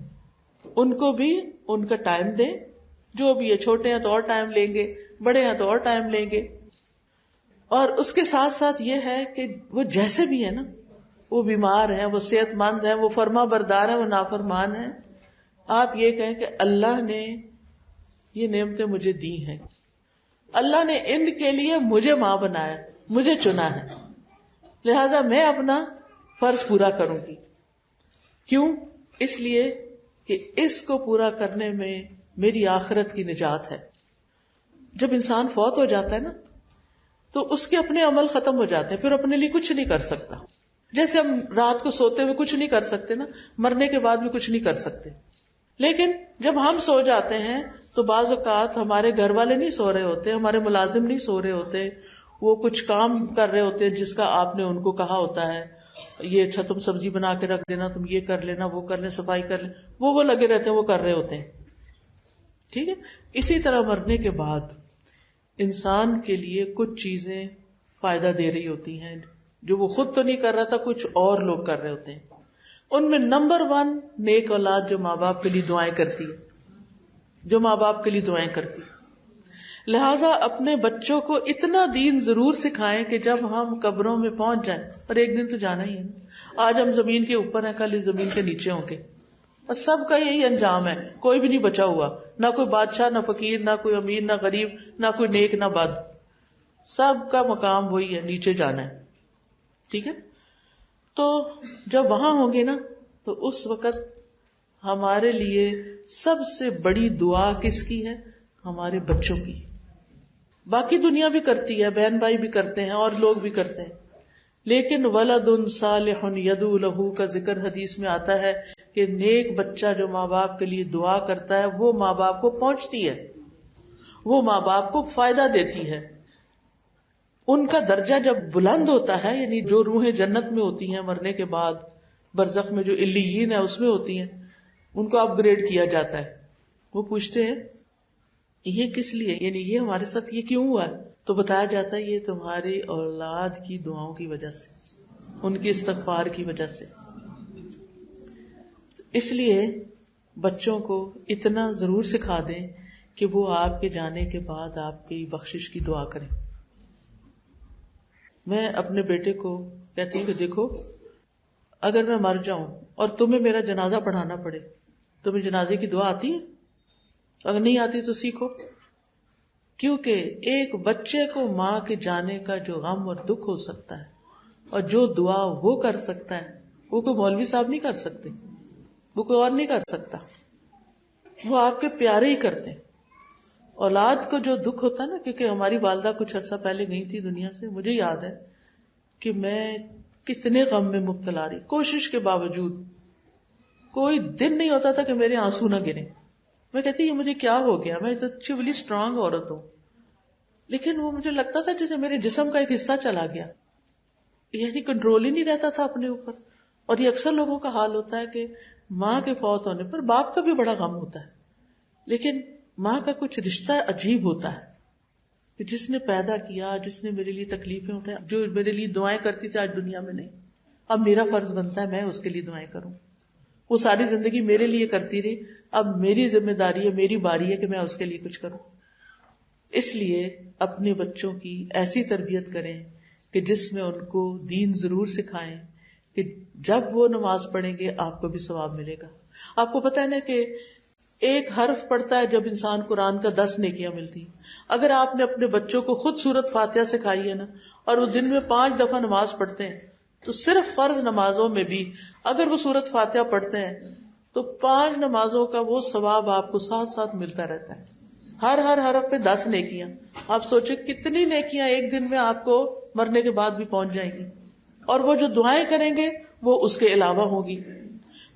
ان کو بھی ان کا ٹائم دیں. جو بھی ہے، چھوٹے ہیں تو اور ٹائم لیں گے، بڑے ہیں تو اور ٹائم لیں گے. اور اس کے ساتھ ساتھ یہ ہے کہ وہ جیسے بھی ہیں نا، وہ بیمار ہیں، وہ صحت مند ہیں، وہ فرما بردار ہیں، وہ نافرمان ہیں، آپ یہ کہیں کہ اللہ نے یہ نعمتیں مجھے دی ہیں، اللہ نے ان کے لیے مجھے ماں بنایا، مجھے چنا ہے، لہذا میں اپنا فرض پورا کروں گی. کیوں؟ اس لیے کہ اس کو پورا کرنے میں میری آخرت کی نجات ہے. جب انسان فوت ہو جاتا ہے نا تو اس کے اپنے عمل ختم ہو جاتے ہیں، پھر اپنے لیے کچھ نہیں کر سکتا. جیسے ہم رات کو سوتے ہوئے کچھ نہیں کر سکتے نا، مرنے کے بعد بھی کچھ نہیں کر سکتے. لیکن جب ہم سو جاتے ہیں تو بعض اوقات ہمارے گھر والے نہیں سو رہے ہوتے، ہمارے ملازم نہیں سو رہے ہوتے، وہ کچھ کام کر رہے ہوتے ہیں جس کا آپ نے ان کو کہا ہوتا ہے، یہ اچھا تم سبزی بنا کے رکھ دینا، تم یہ کر لینا، وہ کر لیں، صفائی کر لیں، وہ لگے رہتے ہیں، وہ کر رہے ہوتے ہیں. ٹھیک ہے. اسی طرح مرنے کے بعد انسان کے لیے کچھ چیزیں فائدہ دے رہی ہوتی ہیں جو وہ خود تو نہیں کر رہا تھا، کچھ اور لوگ کر رہے ہوتے ہیں. ان میں نمبر 1 نیک اولاد جو ماں باپ کے لیے دعائیں کرتی ہے، جو ماں باپ کے لیے دعائیں کرتی. لہٰذا اپنے بچوں کو اتنا دین ضرور سکھائیں کہ جب ہم قبروں میں پہنچ جائیں، اور ایک دن تو جانا ہی ہے نا، آج ہم زمین کے اوپر ہیں، کل زمین کے نیچے ہوں گے، اور سب کا یہی انجام ہے، کوئی بھی نہیں بچا ہوا، نہ کوئی بادشاہ، نہ فقیر، نہ کوئی امیر، نہ غریب، نہ کوئی نیک نہ بد، سب کا مقام وہی ہے، نیچے جانا ہے. ٹھیک ہے. تو جب وہاں ہوں گے نا تو اس وقت ہمارے لیے سب سے بڑی دعا کس کی ہے؟ ہمارے بچوں کی. باقی دنیا بھی کرتی ہے، بہن بھائی بھی کرتے ہیں اور لوگ بھی کرتے ہیں، لیکن ولد صالح یدعو لہ کا ذکر حدیث میں آتا ہے کہ نیک بچہ جو ماں باپ کے لیے دعا کرتا ہے وہ ماں باپ کو پہنچتی ہے، وہ ماں باپ کو فائدہ دیتی ہے. ان کا درجہ جب بلند ہوتا ہے، یعنی جو روحیں جنت میں ہوتی ہیں مرنے کے بعد، برزخ میں جو علیین ہے اس میں ہوتی ہیں، ان کو اپ گریڈ کیا جاتا ہے. وہ پوچھتے ہیں یہ کس لیے، یعنی یہ ہمارے ساتھ یہ کیوں ہوا ہے؟ تو بتایا جاتا ہے یہ تمہاری اولاد کی دعاؤں کی وجہ سے، ان کی استغفار کی وجہ سے. اس لیے بچوں کو اتنا ضرور سکھا دیں کہ وہ آپ کے جانے کے بعد آپ کی بخشش کی دعا کریں. میں اپنے بیٹے کو کہتی ہوں کہ دیکھو، اگر میں مر جاؤں اور تمہیں میرا جنازہ پڑھانا پڑے، تمہیں جنازے کی دعا آتی ہے؟ اگر نہیں آتی تو سیکھو، کیونکہ ایک بچے کو ماں کے جانے کا جو غم اور دکھ ہو سکتا ہے اور جو دعا وہ کر سکتا ہے وہ کوئی مولوی صاحب نہیں کر سکتے، وہ کوئی اور نہیں کر سکتا، وہ آپ کے پیارے ہی کرتے ہیں. اولاد کو جو دکھ ہوتا ہے نا، کیونکہ ہماری والدہ کچھ عرصہ پہلے گئی تھی دنیا سے، مجھے یاد ہے کہ میں کتنے غم میں مبتلا رہی، کوشش کے باوجود کوئی دن نہیں ہوتا تھا کہ میرے آنسو نہ گرے. میں کہتی یہ مجھے کیا ہو گیا، میں تو اچھی بڑی اسٹرانگ عورت ہوں، لیکن وہ مجھے لگتا تھا جیسے میرے جسم کا ایک حصہ چلا گیا. یعنی کنٹرول ہی نہیں رہتا تھا اپنے اوپر. اور یہ اکثر لوگوں کا حال ہوتا ہے کہ ماں کے فوت ہونے پر باپ کا بھی بڑا غم ہوتا ہے, لیکن ماں کا کچھ رشتہ عجیب ہوتا ہے کہ جس نے پیدا کیا, جس نے میرے لیے تکلیفیں اٹھائیں, جو میرے لیے دعائیں کرتی تھی آج دنیا میں نہیں, اب میرا فرض بنتا ہے میں اس کے لیے دعائیں کروں. وہ ساری زندگی میرے لیے کرتی رہی, اب میری ذمہ داری ہے, میری باری ہے کہ میں اس کے لیے کچھ کروں. اس لیے اپنے بچوں کی ایسی تربیت کریں کہ جس میں ان کو دین ضرور سکھائیں کہ جب وہ نماز پڑھیں گے آپ کو بھی ثواب ملے گا. آپ کو پتہ ہے نا کہ ایک حرف پڑھتا ہے جب انسان قرآن کا 10 نیکیاں ملتی. اگر آپ نے اپنے بچوں کو خود سورۃ فاتحہ سکھائی ہے نا, اور وہ دن میں 5 دفعہ نماز پڑھتے ہیں, تو صرف فرض نمازوں میں بھی اگر وہ سورۃ فاتحہ پڑھتے ہیں تو 5 نمازوں کا وہ ثواب آپ کو ساتھ ساتھ ملتا رہتا ہے. ہر حرف پہ 10 نیکیاں. آپ سوچیں کتنی نیکیاں ایک دن میں آپ کو مرنے کے بعد بھی پہنچ جائیں گی, اور وہ جو دعائیں کریں گے وہ اس کے علاوہ ہوگی.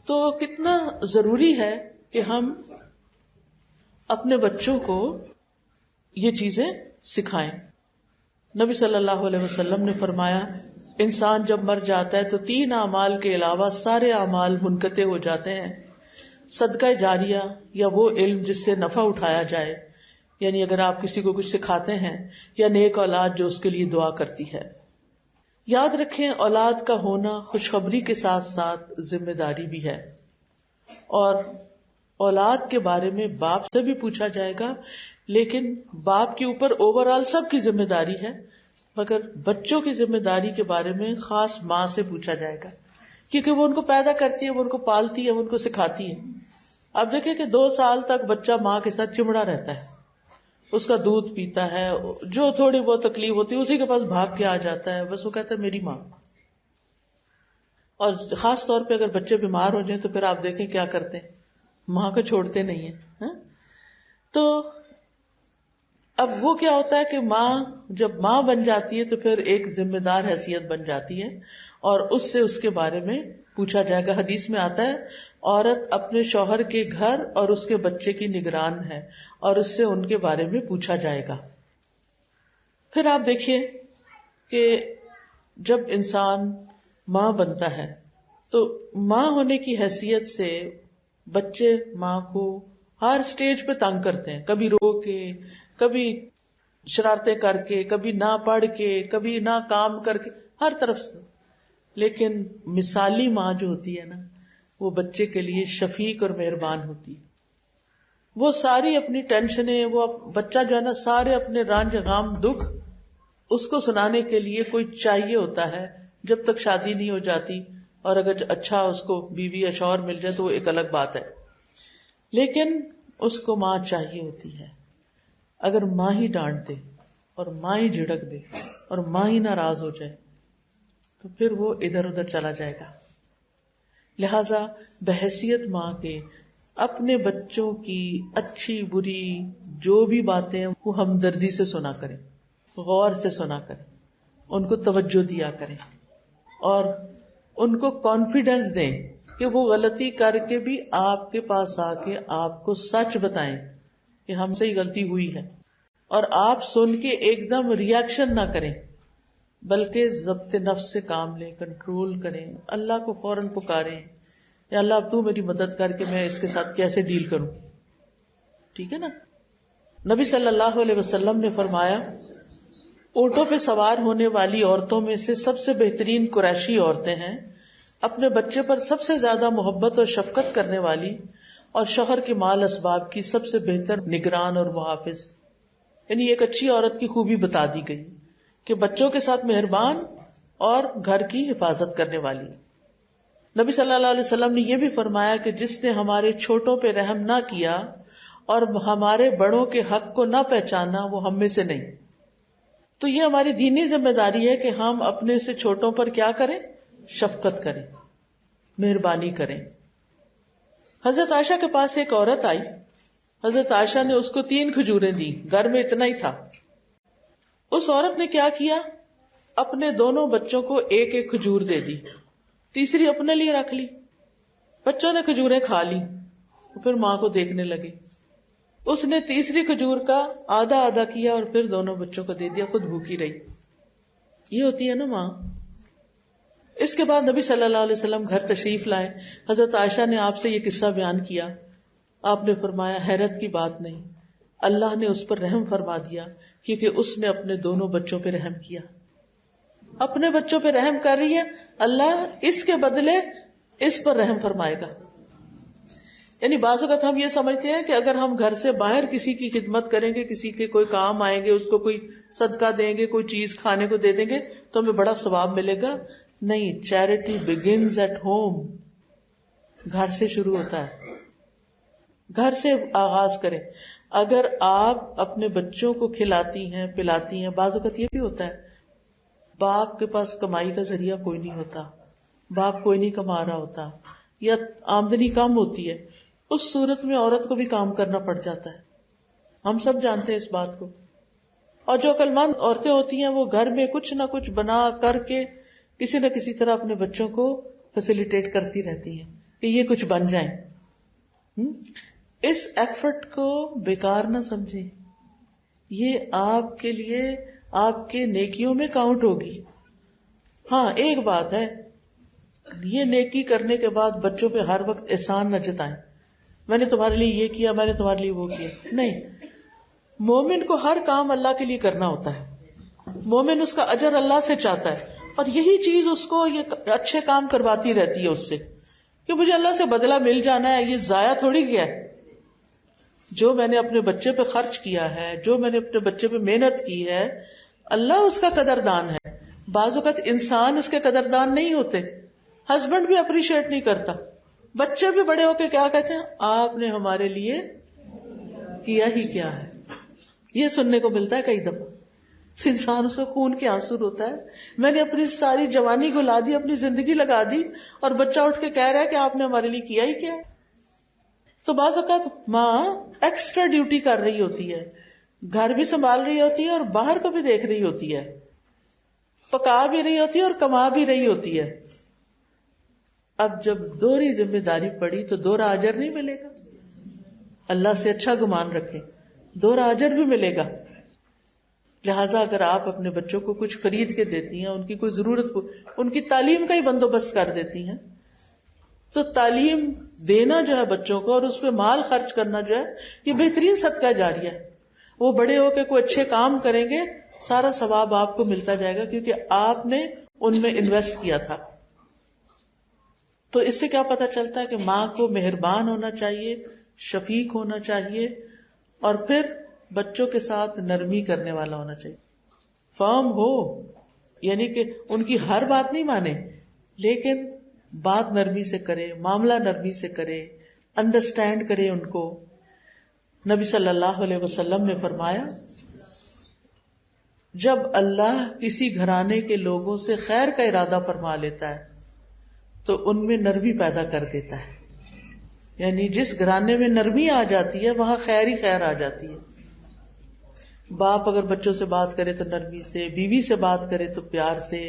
تو کتنا ضروری ہے کہ ہم اپنے بچوں کو یہ چیزیں سکھائیں. نبی صلی اللہ علیہ وسلم نے فرمایا انسان جب مر جاتا ہے تو 3 اعمال کے علاوہ سارے اعمال منقطع ہو جاتے ہیں. صدقہ جاریہ, یا وہ علم جس سے نفع اٹھایا جائے, یعنی اگر آپ کسی کو کچھ سکھاتے ہیں, یا نیک اولاد جو اس کے لیے دعا کرتی ہے. یاد رکھیں اولاد کا ہونا خوشخبری کے ساتھ ساتھ ذمہ داری بھی ہے, اور اولاد کے بارے میں باپ سے بھی پوچھا جائے گا, لیکن باپ کے اوپر اوور آل سب کی ذمہ داری ہے, مگر بچوں کی ذمہ داری کے بارے میں خاص ماں سے پوچھا جائے گا, کیونکہ وہ ان کو پیدا کرتی ہے, وہ ان کو پالتی ہے, وہ ان کو سکھاتی ہے. آپ دیکھیں کہ 2 سال تک بچہ ماں کے ساتھ چمڑا رہتا ہے, اس کا دودھ پیتا ہے, جو تھوڑی بہت تکلیف ہوتی ہے اسی کے پاس بھاگ کے آ جاتا ہے, بس وہ کہتا ہے میری ماں. اور خاص طور پہ اگر بچے بیمار ہو جائیں تو پھر آپ دیکھیں کیا کرتے ہیں, ماں کو چھوڑتے نہیں ہیں. تو اب وہ کیا ہوتا ہے کہ ماں جب ماں بن جاتی ہے تو پھر ایک ذمہ دار حیثیت بن جاتی ہے, اور اس سے اس کے بارے میں پوچھا جائے گا. حدیث میں آتا ہے عورت اپنے شوہر کے گھر اور اس کے بچے کی نگران ہے, اور اس سے ان کے بارے میں پوچھا جائے گا. پھر آپ دیکھیے کہ جب انسان ماں بنتا ہے تو ماں ہونے کی حیثیت سے بچے ماں کو ہر سٹیج پہ تنگ کرتے ہیں, کبھی رو کے, کبھی شرارتیں کر کے, کبھی نہ پڑھ کے, کبھی نہ کام کر کے, ہر طرف سے. لیکن مثالی ماں جو ہوتی ہے نا, وہ بچے کے لیے شفیق اور مہربان ہوتی ہے. وہ ساری اپنی ٹینشنیں, وہ بچہ جو ہے نا سارے اپنے رنج غم دکھ اس کو سنانے کے لیے کوئی چاہیے ہوتا ہے, جب تک شادی نہیں ہو جاتی, اور اگر اچھا اس کو بیوی یا شوہر مل جائے تو وہ ایک الگ بات ہے, لیکن اس کو ماں چاہیے ہوتی ہے. اگر ماں ہی ڈانٹ دے اور ماں ہی جھڑک دے اور ماں ہی ناراض ہو جائے تو پھر وہ ادھر ادھر چلا جائے گا. لہذا بحیثیت ماں کے اپنے بچوں کی اچھی بری جو بھی باتیں ہیں وہ ہمدردی سے سنا کریں, غور سے سنا کریں, ان کو توجہ دیا کریں, اور ان کو کانفیڈنس دیں کہ وہ غلطی کر کے بھی آپ کے پاس آ کے آپ کو سچ بتائیں کہ ہم سے ہی غلطی ہوئی ہے, اور آپ سن کے ایک دم ریاکشن نہ کریں, بلکہ ضبط نفس سے کام لیں, کنٹرول کریں, اللہ کو فوراً پکاریں, یا اللہ اب تو میری مدد کر کے میں اس کے ساتھ کیسے ڈیل کروں. ٹھیک ہے نا. نبی صلی اللہ علیہ وسلم نے فرمایا اونٹوں پہ سوار ہونے والی عورتوں میں سے سب سے بہترین قریشی عورتیں ہیں, اپنے بچے پر سب سے زیادہ محبت اور شفقت کرنے والی, اور شوہر کے مال اسباب کی سب سے بہتر نگران اور محافظ. یعنی ایک اچھی عورت کی خوبی بتا دی گئی کہ بچوں کے ساتھ مہربان اور گھر کی حفاظت کرنے والی. نبی صلی اللہ علیہ وسلم نے یہ بھی فرمایا کہ جس نے ہمارے چھوٹوں پہ رحم نہ کیا اور ہمارے بڑوں کے حق کو نہ پہچانا وہ ہم میں سے نہیں. تو یہ ہماری دینی ذمہ داری ہے کہ ہم اپنے سے چھوٹوں پر کیا کریں, شفقت کریں, مہربانی کریں. حضرت عائشہ کے پاس ایک عورت آئی, حضرت عائشہ نے اس کو 3 کھجوریں دی, گھر میں اتنا ہی تھا. اس عورت نے کیا کیا, اپنے دونوں بچوں کو ایک ایک کھجور دے دی, تیسری اپنے لیے رکھ لی. بچوں نے کھجوریں کھا لی, پھر ماں کو دیکھنے لگے. اس نے تیسری کھجور کا آدھا کیا اور پھر دونوں بچوں کو دے دیا, خود بھوکی رہی. یہ ہوتی ہے نا ماں. اس کے بعد نبی صلی اللہ علیہ وسلم گھر تشریف لائے. حضرت عائشہ نے آپ سے یہ قصہ بیان کیا. آپ نے فرمایا حیرت کی بات نہیں، اللہ نے اس پر رحم فرما دیا کیونکہ اس نے اپنے دونوں بچوں پہ رحم کیا. اپنے بچوں پہ رحم کر رہی ہے، اللہ اس کے بدلے اس پر رحم فرمائے گا. یعنی بعض اوقات ہم یہ سمجھتے ہیں کہ اگر ہم گھر سے باہر کسی کی خدمت کریں گے، کسی کے کوئی کام آئیں گے، اس کو کوئی صدقہ دیں گے، کوئی چیز کھانے کو دے دیں گے تو ہمیں بڑا ثواب ملے گا. نہیں، چیریٹی بگنز ایٹ ہوم. گھر سے شروع ہوتا ہے، گھر سے آغاز کریں. اگر آپ اپنے بچوں کو کھلاتی ہیں پلاتی ہیں، بعض اوقات یہ بھی ہوتا ہے باپ کے پاس کمائی کا ذریعہ کوئی نہیں ہوتا، باپ کوئی نہیں کما رہا ہوتا یا آمدنی کم ہوتی ہے، اس صورت میں عورت کو بھی کام کرنا پڑ جاتا ہے. ہم سب جانتے ہیں اس بات کو. اور جو عقل مند عورتیں ہوتی ہیں وہ گھر میں کچھ نہ کچھ بنا کر کے کسی نہ کسی طرح اپنے بچوں کو فیسیلیٹیٹ کرتی رہتی ہیں کہ یہ کچھ بن جائیں. اس ایفرٹ کو بیکار نہ سمجھیں، یہ آپ کے لیے آپ کے نیکیوں میں کاؤنٹ ہوگی. ہاں ایک بات ہے، یہ نیکی کرنے کے بعد بچوں پہ ہر وقت احسان نہ جتائیں، میں نے تمہارے لیے یہ کیا، میں نے تمہارے لیے وہ کیا. نہیں، مومن کو ہر کام اللہ کے لیے کرنا ہوتا ہے. مومن اس کا اجر اللہ سے چاہتا ہے، اور یہی چیز اس کو یہ اچھے کام کرواتی رہتی ہے اس سے کہ مجھے اللہ سے بدلہ مل جانا ہے. یہ ضائع تھوڑی گیا ہے. جو میں نے اپنے بچے پہ خرچ کیا ہے، جو میں نے اپنے بچے پہ محنت کی ہے، اللہ اس کا قدردان ہے. بعض اوقات انسان اس کے قدردان نہیں ہوتے. ہسبینڈ بھی اپریشیٹ نہیں کرتا، بچے بھی بڑے ہو کے کیا کہتے ہیں، آپ نے ہمارے لیے کیا ہی کیا ہے. یہ سننے کو ملتا ہے کئی دفعہ. تو انسان اس کو خون کے آنسو روتا ہے. میں نے اپنی ساری جوانی گلا دی، اپنی زندگی لگا دی، اور بچہ اٹھ کے کہہ رہا ہے کہ آپ نے ہمارے لیے کیا ہی کیا. تو بعض اوقات ماں ایکسٹرا ڈیوٹی کر رہی ہوتی ہے، گھر بھی سنبھال رہی ہوتی ہے اور باہر کو بھی دیکھ رہی ہوتی ہے، پکا بھی رہی ہوتی ہے اور کما بھی رہی ہوتی ہے. اب جب دوہری ذمہ داری پڑی تو دوہرا اجر نہیں ملے گا. اللہ سے اچھا گمان رکھیں، دوہرا اجر بھی ملے گا. لہٰذا اگر آپ اپنے بچوں کو کچھ خرید کے دیتی ہیں، ان کی کوئی ضرورت کو، ان کی تعلیم کا ہی بندوبست کر دیتی ہیں، تو تعلیم دینا جو ہے بچوں کو اور اس پہ مال خرچ کرنا جو ہے یہ بہترین صدقہ جاریہ ہے. وہ بڑے ہو کے کوئی اچھے کام کریں گے، سارا ثواب آپ کو ملتا جائے گا کیونکہ آپ نے ان میں انویسٹ کیا تھا. تو اس سے کیا پتا چلتا ہے کہ ماں کو مہربان ہونا چاہیے، شفیق ہونا چاہیے، اور پھر بچوں کے ساتھ نرمی کرنے والا ہونا چاہیے. فرم ہو، یعنی کہ ان کی ہر بات نہیں مانے، لیکن بات نرمی سے کرے، معاملہ نرمی سے کرے، انڈرسٹینڈ کرے ان کو. نبی صلی اللہ علیہ وسلم نے فرمایا جب اللہ کسی گھرانے کے لوگوں سے خیر کا ارادہ فرما لیتا ہے تو ان میں نرمی پیدا کر دیتا ہے. یعنی جس گھرانے میں نرمی آ جاتی ہے وہاں خیر ہی خیر آ جاتی ہے. باپ اگر بچوں سے بات کرے تو نرمی سے، بیوی سے بات کرے تو پیار سے،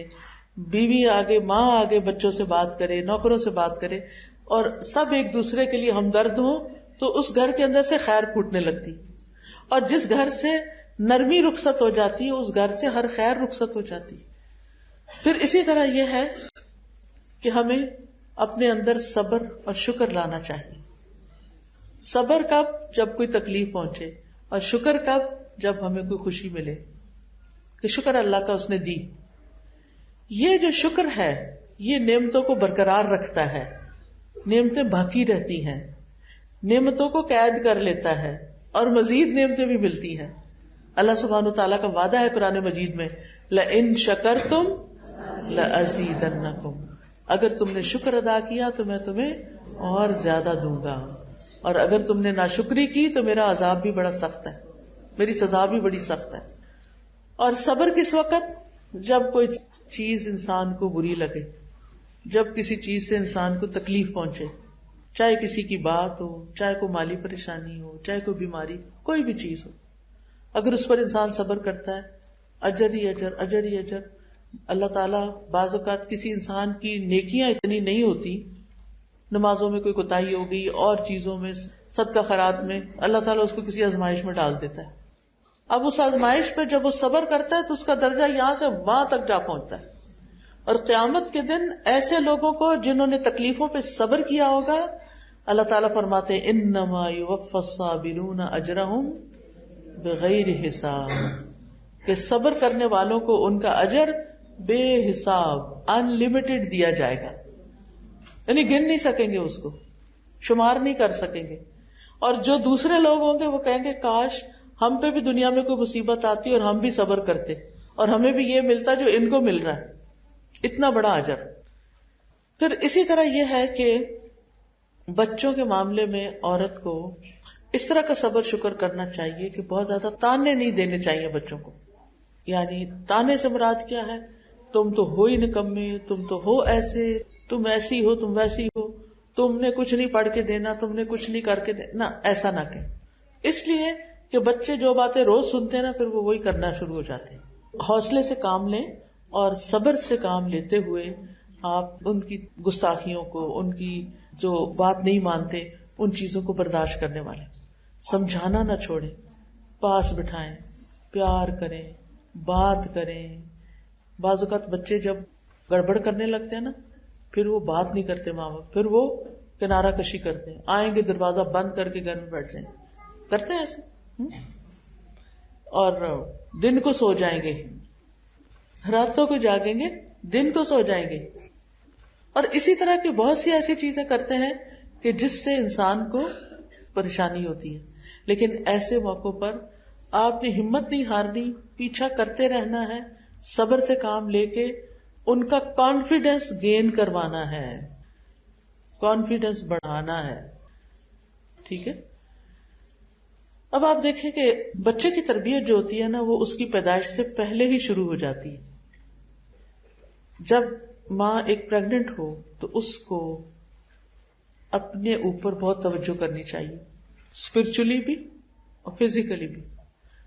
بیوی آگے، ماں آگے بچوں سے بات کرے، نوکروں سے بات کرے، اور سب ایک دوسرے کے لیے ہمدرد ہوں تو اس گھر کے اندر سے خیر پھوٹنے لگتی. اور جس گھر سے نرمی رخصت ہو جاتی ہے اس گھر سے ہر خیر رخصت ہو جاتی. پھر اسی طرح یہ ہے کہ ہمیں اپنے اندر صبر اور شکر لانا چاہیے. صبر کب؟ جب کوئی تکلیف پہنچے، اور شکر کب؟ جب ہمیں کوئی خوشی ملے کہ شکر اللہ کا اس نے دی. یہ جو شکر ہے یہ نعمتوں کو برقرار رکھتا ہے، نعمتیں باقی رہتی ہیں، نعمتوں کو قید کر لیتا ہے اور مزید نعمتیں بھی ملتی ہیں. اللہ سبحانہ تعالیٰ کا وعدہ ہے قرآن مجید میں، لَإِن شَكَرْتُمْ لَأَزِيدَنَّكُمْ، اگر تم نے شکر ادا کیا تو میں تمہیں اور زیادہ دوں گا، اور اگر تم نے ناشکری کی تو میرا عذاب بھی بڑا سخت ہے، میری سزا بھی بڑی سخت ہے. اور صبر کس وقت؟ جب کوئی چیز انسان کو بری لگے، جب کسی چیز سے انسان کو تکلیف پہنچے، چاہے کسی کی بات ہو، چاہے کوئی مالی پریشانی ہو، چاہے کوئی بیماری، کوئی بھی چیز ہو، اگر اس پر انسان صبر کرتا ہے اجر ہی اجر، اجر ہی اجر. اللہ تعالیٰ بعض اوقات کسی انسان کی نیکیاں اتنی نہیں ہوتی، نمازوں میں کوئی کوتاہی ہو گئی اور چیزوں میں، صدقہ خیرات میں، اللہ تعالیٰ اس کو کسی آزمائش میں ڈال دیتا ہے. اب اس آزمائش پہ جب وہ صبر کرتا ہے تو اس کا درجہ یہاں سے وہاں تک جا پہنچتا ہے، اور قیامت کے دن ایسے لوگوں کو جنہوں نے تکلیفوں پہ صبر کیا ہوگا، اللہ تعالیٰ فرماتے ہیں انما یوفی الصابرون اجرہم بغیر حساب، کہ صبر کرنے والوں کو ان کا اجر بے حساب ان لمیٹڈ دیا جائے گا، یعنی گن نہیں سکیں گے، اس کو شمار نہیں کر سکیں گے. اور جو دوسرے لوگ ہوں گے وہ کہیں گے کاش ہم پہ بھی دنیا میں کوئی مصیبت آتی اور ہم بھی صبر کرتے اور ہمیں بھی یہ ملتا جو ان کو مل رہا ہے، اتنا بڑا اجر. پھر اسی طرح یہ ہے کہ بچوں کے معاملے میں عورت کو اس طرح کا صبر شکر کرنا چاہیے کہ بہت زیادہ تانے نہیں دینے چاہیے بچوں کو. یعنی تانے سے مراد کیا ہے؟ تم تو ہو ہی نکمے، تم تو ہو ایسے، تم ایسی ہو، تم ویسی ہو، تم نے کچھ نہیں پڑھ کے دینا، تم نے کچھ نہیں کر کے دینا، ایسا نہ کہ. اس لیے کہ بچے جو باتیں روز سنتے ہیں نا پھر وہ وہی کرنا شروع ہو جاتے ہیں. حوصلے سے کام لیں اور صبر سے کام لیتے ہوئے آپ ان کی گستاخیوں کو، ان کی جو بات نہیں مانتے ان چیزوں کو برداشت کرنے والے. سمجھانا نہ چھوڑیں، پاس بٹھائیں، پیار کریں، بات کریں. بعض اوقات بچے جب گڑبڑ کرنے لگتے ہیں نا پھر وہ بات نہیں کرتے ماں باپ، پھر وہ کنارہ کشی کرتے ہیں، آئیں گے دروازہ بند کر کے گھر میں بیٹھ جائیں، کرتے ہیں ایسے. اور دن کو سو جائیں گے، راتوں کو جاگیں گے، دن کو سو جائیں گے. اور اسی طرح کی بہت سی ایسی چیزیں کرتے ہیں کہ جس سے انسان کو پریشانی ہوتی ہے. لیکن ایسے موقعوں پر آپ نے ہمت نہیں ہارنی، پیچھا کرتے رہنا ہے، صبر سے کام لے کے ان کا کانفیڈینس گین کروانا ہے، کانفیڈینس بڑھانا ہے. ٹھیک ہے. اب آپ دیکھیں کہ بچے کی تربیت جو ہوتی ہے نا وہ اس کی پیدائش سے پہلے ہی شروع ہو جاتی ہے. جب ماں ایک پریگننٹ ہو تو اس کو اپنے اوپر بہت توجہ کرنی چاہیے، اسپرچولی بھی اور فزیکلی بھی.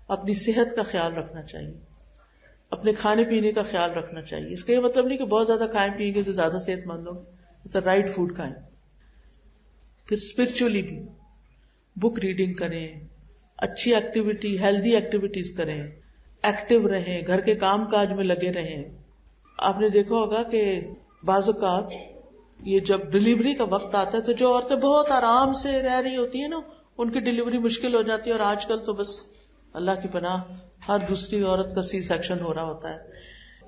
اپنی صحت کا خیال رکھنا چاہیے، اپنے کھانے پینے کا خیال رکھنا چاہیے. اس کا یہ مطلب نہیں کہ بہت زیادہ کھائیں پیئیں گے تو زیادہ صحت مند ہو، رائٹ فوڈ کھائیں. پھر اسپرچولی بھی بک ریڈنگ کریں، اچھی ایکٹیویٹی، ہیلدی ایکٹیویٹیز کریں، ایکٹیو رہیں، گھر کے کام کاج میں لگے رہیں. آپ نے دیکھا ہوگا کہ بعض اوقات یہ جب ڈلیوری کا وقت آتا ہے تو جو عورتیں بہت آرام سے رہ رہی ہوتی ہیں نا ان کی ڈلیوری مشکل ہو جاتی ہے. اور آج کل تو بس اللہ کی پناہ ہر دوسری عورت کا سی سیکشن ہو رہا ہوتا ہے.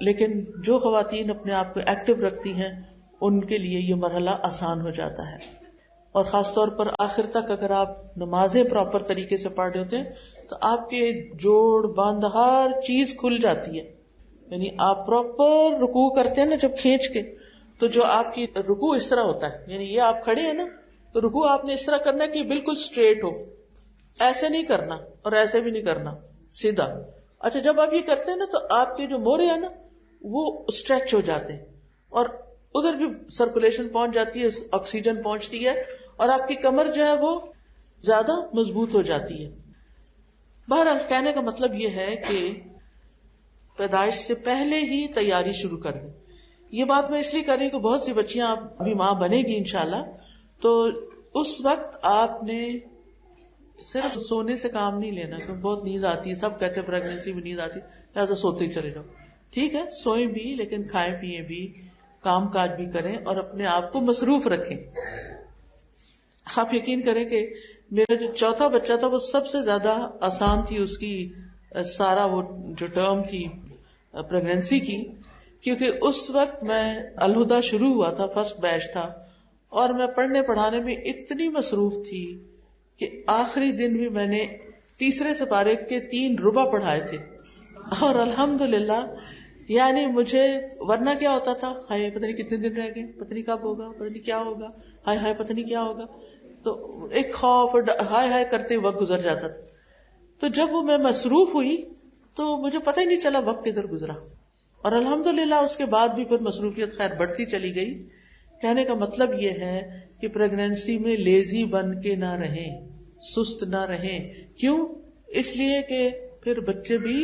لیکن جو خواتین اپنے آپ کو ایکٹیو رکھتی ہیں ان کے لیے یہ مرحلہ آسان ہو جاتا ہے. اور خاص طور پر آخر تک اگر آپ نمازیں پراپر طریقے سے پڑھ رہے ہوتے ہیں تو آپ کے جوڑ بند ہر چیز کھل جاتی ہے. یعنی آپ پراپر رکوع کرتے ہیں نا جب کھینچ کے، تو جو آپ کی رکوع اس طرح ہوتا ہے، یعنی یہ آپ کھڑے ہیں نا تو رکوع آپ نے اس طرح کرنا ہے کہ بالکل اسٹریٹ ہو، ایسے نہیں کرنا اور ایسے بھی نہیں کرنا، سیدھا. اچھا جب آپ یہ کرتے ہیں نا تو آپ کے جو موڑے ہیں نا وہ اسٹریچ ہو جاتے ہیں اور ادھر بھی سرکولیشن پہنچ جاتی ہے، آکسیجن پہنچتی ہے اور آپ کی کمر جو ہے وہ زیادہ مضبوط ہو جاتی ہے. بہرحال کہنے کا مطلب یہ ہے کہ پیدائش سے پہلے ہی تیاری شروع کر دیں. یہ بات میں اس لیے کر رہی ہوں کہ بہت سی بچیاں ابھی ماں بنے گی انشاءاللہ، تو اس وقت آپ نے صرف سونے سے کام نہیں لینا، کیونکہ بہت نیند آتی ہے. سب کہتے ہیں پریگنینسی میں نیند آتی ہے لہٰذا سوتے ہی چلے جاؤ. ٹھیک ہے، سوئیں بھی لیکن کھائیں پیئیں بھی، کام کاج بھی کریں اور اپنے آپ کو مصروف رکھیں. آپ یقین کریں کہ میرا جو چوتھا بچہ تھا وہ سب سے زیادہ آسان تھی اس کی سارا وہ جو ٹرم تھی پریگنینسی کی، کیونکہ اس وقت میں الہدا شروع ہوا تھا، فرسٹ بیچ تھا، اور میں پڑھنے پڑھانے میں اتنی مصروف تھی کہ آخری دن بھی میں نے تیسرے سپارے کے 3 ربع پڑھائے تھے. اور الحمدللہ یعنی مجھے ورنہ کیا ہوتا تھا، ہائے پتہ نہیں کتنے دن رہ گئے، پتہ نہیں کب ہوگا، پتہ نہیں کیا ہوگا، ہائے ہائے پتہ نہیں کیا ہوگا، تو ایک خوف اور ہائے ہائے کرتے وقت گزر جاتا تھا. تو جب وہ میں مصروف ہوئی تو مجھے پتہ ہی نہیں چلا وقت کدھر گزرا. اور الحمدللہ اس کے بعد بھی پھر مصروفیت خیر بڑھتی چلی گئی. کہنے کا مطلب یہ ہے کہ پریگنینسی میں لیزی بن کے نہ رہیں، سست نہ رہیں. کیوں؟ اس لیے کہ پھر بچے بھی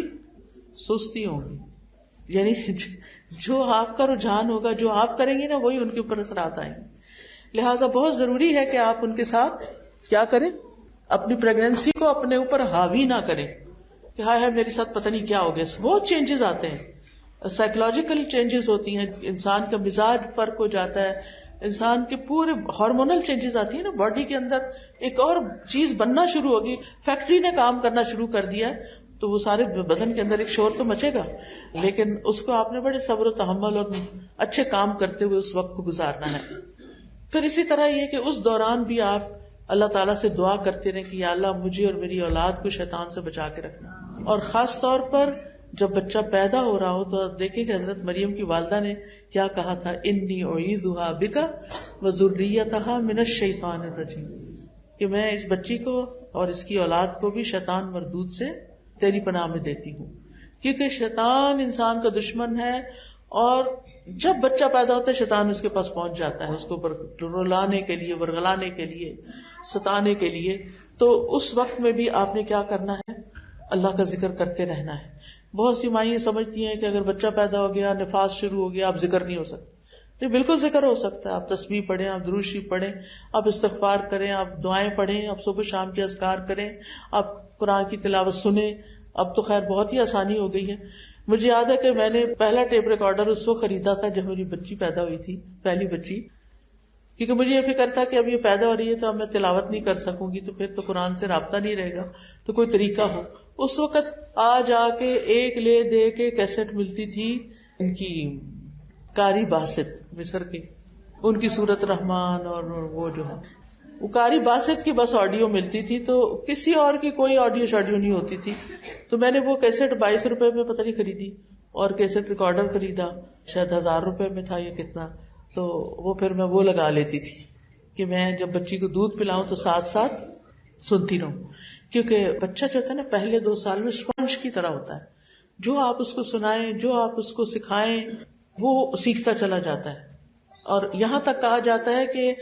سستی ہوں گے. یعنی جو آپ کا رجحان ہوگا، جو آپ کریں گے نا وہی ان کے اوپر اثرات آئیں گے. لہٰذا بہت ضروری ہے کہ آپ ان کے ساتھ کیا کریں، اپنی پریگنینسی کو اپنے اوپر حاوی نہ کریں کہ ہائے ہائے میرے ساتھ پتہ نہیں کیا ہو گیا. بہت چینجز آتے ہیں سائیکولوجیکل چینجز ہوتی ہیں، انسان کا مزاج فرق ہو جاتا ہے، انسان کے پورے ہارمونل چینجز آتی ہیں نا، باڈی کے اندر ایک اور چیز بننا شروع ہوگی، فیکٹری نے کام کرنا شروع کر دیا تو وہ سارے بدن کے اندر ایک شور تو مچے گا، لیکن اس کو آپ نے بڑے صبر و تحمل اور اچھے کام کرتے ہوئے اس وقت کو گزارنا ہے. پھر اسی طرح یہ کہ اس دوران بھی آپ اللہ تعالیٰ سے دعا کرتے رہیں کہ یا اللہ مجھے اور میری اولاد کو شیطان سے بچا کے رکھنا. اور خاص طور پر جب بچہ پیدا ہو رہا ہو تو دیکھیں کہ حضرت مریم کی والدہ نے کیا کہا تھا، انی اعیذھا بک وذریتھا من الشیطان الرجیم، کہ میں اس بچی کو اور اس کی اولاد کو بھی شیطان مردود سے تیری پناہ میں دیتی ہوں. کیونکہ شیطان انسان کا دشمن ہے، اور جب بچہ پیدا ہوتا ہے شیطان اس کے پاس پہنچ جاتا ہے، اس کو رلانے کے لیے، ورغلانے کے لیے، ستانے کے لیے. تو اس وقت میں بھی آپ نے کیا کرنا ہے، اللہ کا ذکر کرتے رہنا ہے. بہت سی مائیں سمجھتی ہیں کہ اگر بچہ پیدا ہو گیا، نفاس شروع ہو گیا، اب ذکر نہیں ہو سکتا. نہیں، بالکل ذکر ہو سکتا ہے. آپ تسبیح پڑھیں، آپ درود شریف پڑھیں، آپ استغفار کریں، آپ دعائیں پڑھیں، آپ صبح شام کے اذکار کریں، آپ قرآن کی تلاوت سنیں. اب تو خیر بہت ہی آسانی ہو گئی ہے. مجھے یاد ہے کہ میں نے پہلا ٹیپ ریکارڈر اس وقت خریدا تھا جب میری بچی پیدا ہوئی تھی، پہلی بچی، کیونکہ مجھے یہ فکر تھا کہ اب یہ پیدا ہو رہی ہے تو اب میں تلاوت نہیں کر سکوں گی، تو پھر تو قرآن سے رابطہ نہیں رہے گا، تو کوئی طریقہ ہو. اس وقت آ جا کے ایک لے دے کے کیسٹ ملتی تھی ان کی قاری باسط مصر کے، ان کی سورت رحمان، اور وہ جو ہے وہ قاری باسط کی بس آڈیو ملتی تھی، تو کسی اور کی کوئی آڈیو شاڈیو نہیں ہوتی تھی. تو میں نے وہ کیسٹ 22 روپے میں پتہ نہیں خریدی، اور کیسٹ ریکارڈر خریدا شاید 1000 روپے میں تھا یا کتنا. تو وہ پھر میں وہ لگا لیتی تھی کہ میں جب بچی کو دودھ پلاؤں تو ساتھ ساتھ سنتی رہوں. کیونکہ بچہ جو ہوتا ہے نا پہلے 2 سال میں اسپنج کی طرح ہوتا ہے، جو آپ اس کو سنائیں، جو آپ اس کو سکھائیں وہ سیکھتا چلا جاتا ہے. اور یہاں تک کہا جاتا ہے کہ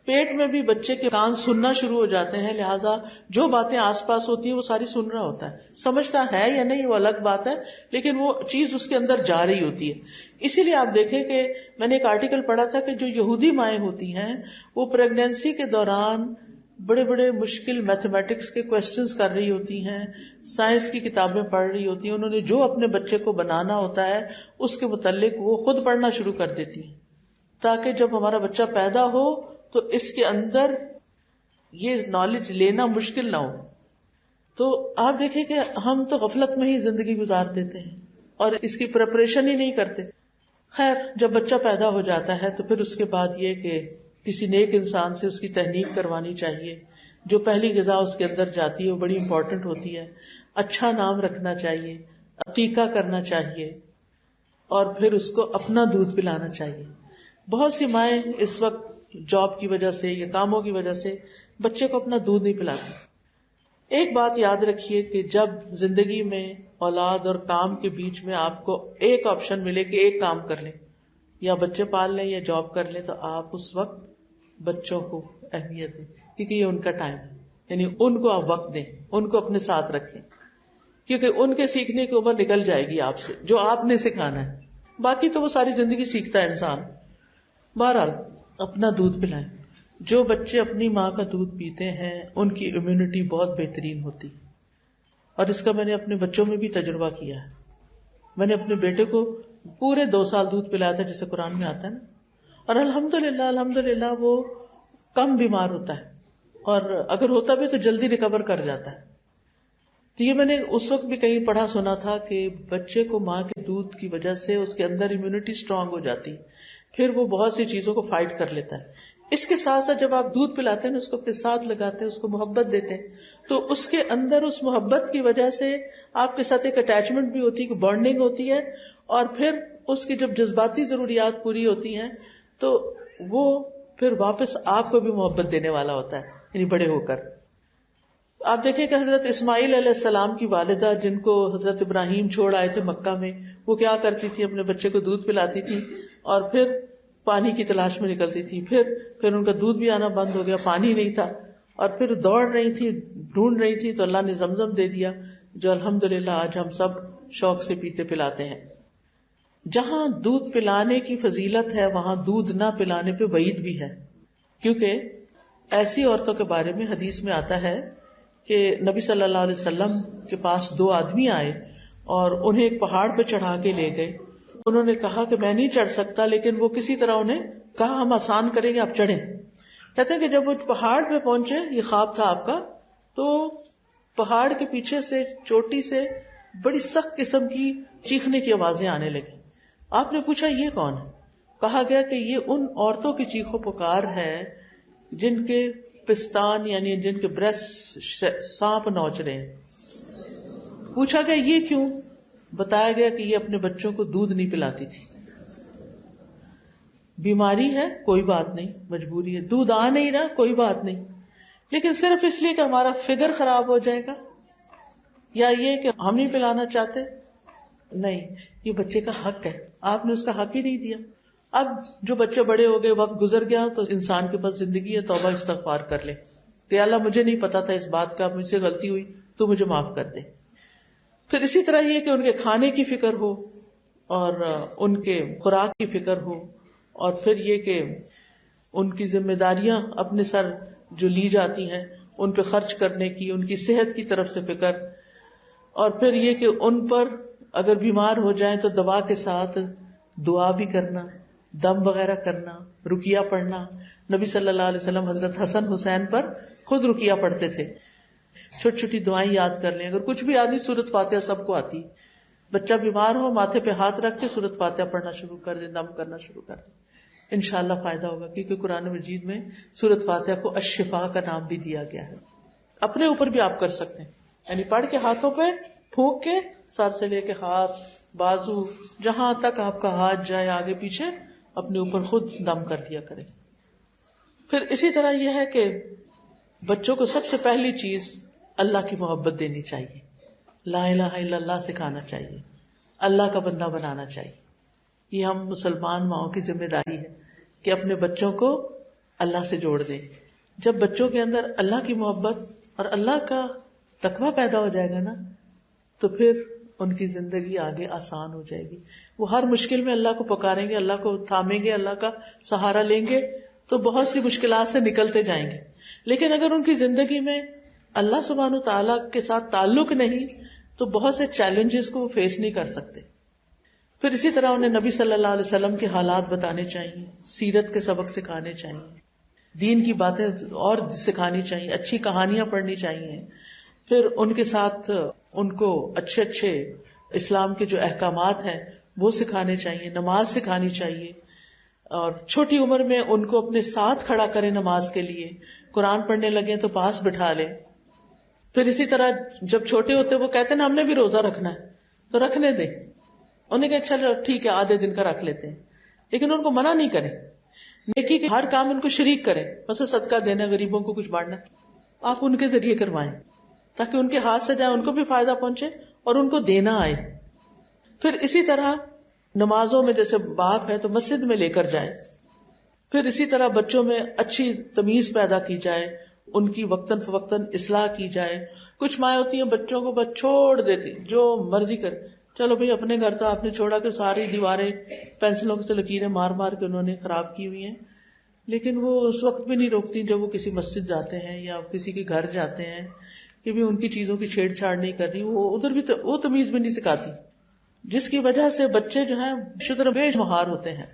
پیٹ میں بھی بچے کے کان سننا شروع ہو جاتے ہیں، لہٰذا جو باتیں آس پاس ہوتی ہیں وہ ساری سن رہا ہوتا ہے. سمجھتا ہے یا نہیں وہ الگ بات ہے، لیکن وہ چیز اس کے اندر جا رہی ہوتی ہے. اسی لیے آپ دیکھیں کہ میں نے ایک آرٹیکل پڑھا تھا کہ جو یہودی مائیں ہوتی ہیں وہ پریگنینسی کے دوران بڑے بڑے مشکل میتھمیٹکس کے کوسچنز کر رہی ہوتی ہیں، سائنس کی کتابیں پڑھ رہی ہوتی ہیں. انہوں نے جو اپنے بچے کو بنانا ہوتا ہے اس کے متعلق وہ خود پڑھنا شروع کر دیتی ہیں، تاکہ جب ہمارا بچہ پیدا ہو تو اس کے اندر یہ نالج لینا مشکل نہ ہو. تو آپ دیکھیں کہ ہم تو غفلت میں ہی زندگی گزار دیتے ہیں اور اس کی پریپریشن ہی نہیں کرتے. خیر، جب بچہ پیدا ہو جاتا ہے تو پھر اس کے بعد یہ کہ کسی نیک انسان سے اس کی تحنیک کروانی چاہیے. جو پہلی غذا اس کے اندر جاتی ہے وہ بڑی امپورٹنٹ ہوتی ہے. اچھا نام رکھنا چاہیے، عقیقہ کرنا چاہیے، اور پھر اس کو اپنا دودھ پلانا چاہیے. بہت سی مائیں اس وقت جاب کی وجہ سے یا کاموں کی وجہ سے بچے کو اپنا دودھ نہیں پلاتی. ایک بات یاد رکھیے کہ جب زندگی میں اولاد اور کام کے بیچ میں آپ کو ایک آپشن ملے کہ ایک کام کر لیں، یا بچے پال لیں یا جاب کر لیں، تو آپ اس وقت بچوں کو اہمیت دیں، کیونکہ یہ ان کا ٹائم ہے. یعنی ان کو آپ وقت دیں، ان کو اپنے ساتھ رکھیں، کیونکہ ان کے سیکھنے کی عمر نکل جائے گی آپ سے، جو آپ نے سکھانا ہے. باقی تو وہ ساری زندگی سیکھتا ہے انسان. بہرحال اپنا دودھ پلائیں. جو بچے اپنی ماں کا دودھ پیتے ہیں ان کی امیونٹی بہت بہترین ہوتی، اور اس کا میں نے اپنے بچوں میں بھی تجربہ کیا ہے. میں نے اپنے بیٹے کو پورے 2 سال دودھ پلایا تھا جسے قرآن میں آتا ہے نا، اور الحمدللہ وہ کم بیمار ہوتا ہے، اور اگر ہوتا بھی تو جلدی ریکور کر جاتا ہے. تو یہ میں نے اس وقت بھی کہیں پڑھا سنا تھا کہ بچے کو ماں کے دودھ کی وجہ سے اس کے اندر امیونٹی اسٹرانگ ہو جاتی، پھر وہ بہت سی چیزوں کو فائٹ کر لیتا ہے. اس کے ساتھ ساتھ جب آپ دودھ پلاتے ہیں نا، اس کو اپنے ساتھ لگاتے ہیں، اس کو محبت دیتے ہیں، تو اس کے اندر اس محبت کی وجہ سے آپ کے ساتھ ایک اٹیچمنٹ بھی ہوتی ہے، بانڈنگ ہوتی ہے، اور پھر اس کی جب جذباتی ضروریات پوری ہوتی ہیں تو وہ پھر واپس آپ کو بھی محبت دینے والا ہوتا ہے، یعنی بڑے ہو کر. آپ دیکھیں کہ حضرت اسماعیل علیہ السلام کی والدہ جن کو حضرت ابراہیم چھوڑ آئے تھے مکہ میں، وہ کیا کرتی تھی، اپنے بچے کو دودھ پلاتی تھی اور پھر پانی کی تلاش میں نکلتی تھی. پھر ان کا دودھ بھی آنا بند ہو گیا، پانی نہیں تھا، اور پھر دوڑ رہی تھی، ڈھونڈ رہی تھی، تو اللہ نے زمزم دے دیا، جو الحمدللہ آج ہم سب شوق سے پیتے پلاتے ہیں. جہاں دودھ پلانے کی فضیلت ہے وہاں دودھ نہ پلانے پہ وعید بھی ہے، کیونکہ ایسی عورتوں کے بارے میں حدیث میں آتا ہے کہ نبی صلی اللہ علیہ وسلم کے پاس 2 آدمی آئے اور انہیں ایک پہاڑ پہ چڑھا کے لے گئے. انہوں نے کہا کہ میں نہیں چڑھ سکتا، لیکن وہ کسی طرح انہیں کہا ہم آسان کریں گے، آپ چڑھیں. کہتے ہیں کہ جب وہ پہاڑ پہ پہنچے، یہ خواب تھا آپ کا، تو پہاڑ کے پیچھے سے چوٹی سے بڑی سخت قسم کی چیخنے کی آوازیں آنے لگی. آپ نے پوچھا یہ کون ہے؟ کہا گیا کہ یہ ان عورتوں کی چیخو پکار ہے جن کے پستان یعنی جن کے بریسٹ سانپ نوچ رہے ہیں. پوچھا گیا یہ کیوں؟ بتایا گیا کہ یہ اپنے بچوں کو دودھ نہیں پلاتی تھی. بیماری ہے کوئی بات نہیں، مجبوری ہے، دودھ آ نہیں رہا کوئی بات نہیں، لیکن صرف اس لیے کہ ہمارا فگر خراب ہو جائے گا یا یہ کہ ہم نہیں پلانا چاہتے، نہیں، یہ بچے کا حق ہے، آپ نے اس کا حق ہی نہیں دیا. اب جو بچے بڑے ہو گئے، وقت گزر گیا، تو انسان کے پاس زندگی ہے، توبہ استغفار کر لے کہ اللہ مجھے نہیں پتا تھا اس بات کا، مجھ سے غلطی ہوئی تو مجھے معاف کر دے. پھر اسی طرح یہ کہ ان کے کھانے کی فکر ہو اور ان کے خوراک کی فکر ہو، اور پھر یہ کہ ان کی ذمہ داریاں اپنے سر جو لی جاتی ہیں ان پہ خرچ کرنے کی، ان کی صحت کی طرف سے فکر، اور پھر یہ کہ ان پر اگر بیمار ہو جائیں تو دوا کے ساتھ دعا بھی کرنا، دم وغیرہ کرنا، رقیہ پڑھنا. نبی صلی اللہ علیہ وسلم حضرت حسن حسین پر خود رقیہ پڑھتے تھے. چھوٹی چھوٹی دعائیں یاد کر لیں، اگر کچھ بھی آدمی سورۃ فاتحہ سب کو آتی، بچہ بیمار ہو ماتھے پہ ہاتھ رکھ کے سورۃ فاتحہ پڑھنا شروع کر دیں، دم کرنا شروع کر دیں، انشاءاللہ فائدہ ہوگا. کیونکہ قرآن مجید میں سورۃ فاتحہ کو الشفاء کا نام بھی دیا گیا ہے. اپنے اوپر بھی آپ کر سکتے ہیں، یعنی پڑھ کے ہاتھوں پہ پھونک کے سر سے لے کے ہاتھ، بازو، جہاں تک آپ کا ہاتھ جائے آگے پیچھے، اپنے اوپر خود دم کر دیا کریں. پھر اسی طرح یہ ہے کہ بچوں کو سب سے پہلی چیز اللہ کی محبت دینی چاہیے، لا الہ الا اللہ سکھانا چاہیے، اللہ کا بندہ بنانا چاہیے. یہ ہم مسلمان ماؤں کی ذمہ داری ہے کہ اپنے بچوں کو اللہ سے جوڑ دیں. جب بچوں کے اندر اللہ کی محبت اور اللہ کا تقویٰ پیدا ہو جائے گا نا، تو پھر ان کی زندگی آگے آسان ہو جائے گی. وہ ہر مشکل میں اللہ کو پکاریں گے، اللہ کو تھامیں گے، اللہ کا سہارا لیں گے تو بہت سی مشکلات سے نکلتے جائیں گے. لیکن اگر ان کی زندگی میں اللہ سبحانہ و تعالیٰ کے ساتھ تعلق نہیں تو بہت سے چیلنجز کو وہ فیس نہیں کر سکتے. پھر اسی طرح انہیں نبی صلی اللہ علیہ وسلم کے حالات بتانے چاہیے، سیرت کے سبق سکھانے چاہیے، دین کی باتیں اور سکھانی چاہیے، اچھی کہانیاں پڑھنی چاہیے. پھر ان کے ساتھ ان کو اچھے اچھے اسلام کے جو احکامات ہیں وہ سکھانے چاہیے، نماز سکھانی چاہیے، اور چھوٹی عمر میں ان کو اپنے ساتھ کھڑا کریں نماز کے لیے. قرآن پڑھنے لگے تو پاس بٹھا لیں. پھر اسی طرح جب چھوٹے ہوتے وہ کہتے ہیں نا ہم نے بھی روزہ رکھنا ہے تو رکھنے دیں. انہیں کہ چلو ٹھیک ہے آدھے دن کا رکھ لیتے ہیں، لیکن ان کو منع نہیں کریں. نیکی کے ہر کام ان کو شریک کریں، مثلا صدقہ دینا، غریبوں کو کچھ بانٹنا، آپ ان کے ذریعے کروائیں تاکہ ان کے ہاتھ سے جائے، ان کو بھی فائدہ پہنچے اور ان کو دینا آئے. پھر اسی طرح نمازوں میں جیسے باپ ہے تو مسجد میں لے کر جائے. پھر اسی طرح بچوں میں اچھی تمیز پیدا کی جائے، ان کی وقتاً فوقتاً اصلاح کی جائے. کچھ مائیں ہوتی ہیں بچوں کو بس چھوڑ دیتی، جو مرضی کرے، چلو بھئی اپنے گھر تو آپ نے چھوڑا کہ ساری دیواریں پینسلوں سے لکیریں مار مار کے انہوں نے خراب کی ہوئی ہیں، لیکن وہ اس وقت بھی نہیں روکتی جب وہ کسی مسجد جاتے ہیں یا کسی کے گھر جاتے ہیں کہ بھی ان کی چیزوں کی چھیڑ چھاڑ نہیں کرنی. وہ ادھر بھی وہ تمیز بھی نہیں سکھاتی، جس کی وجہ سے بچے جو ہیں شتر بے مہار ہوتے ہیں،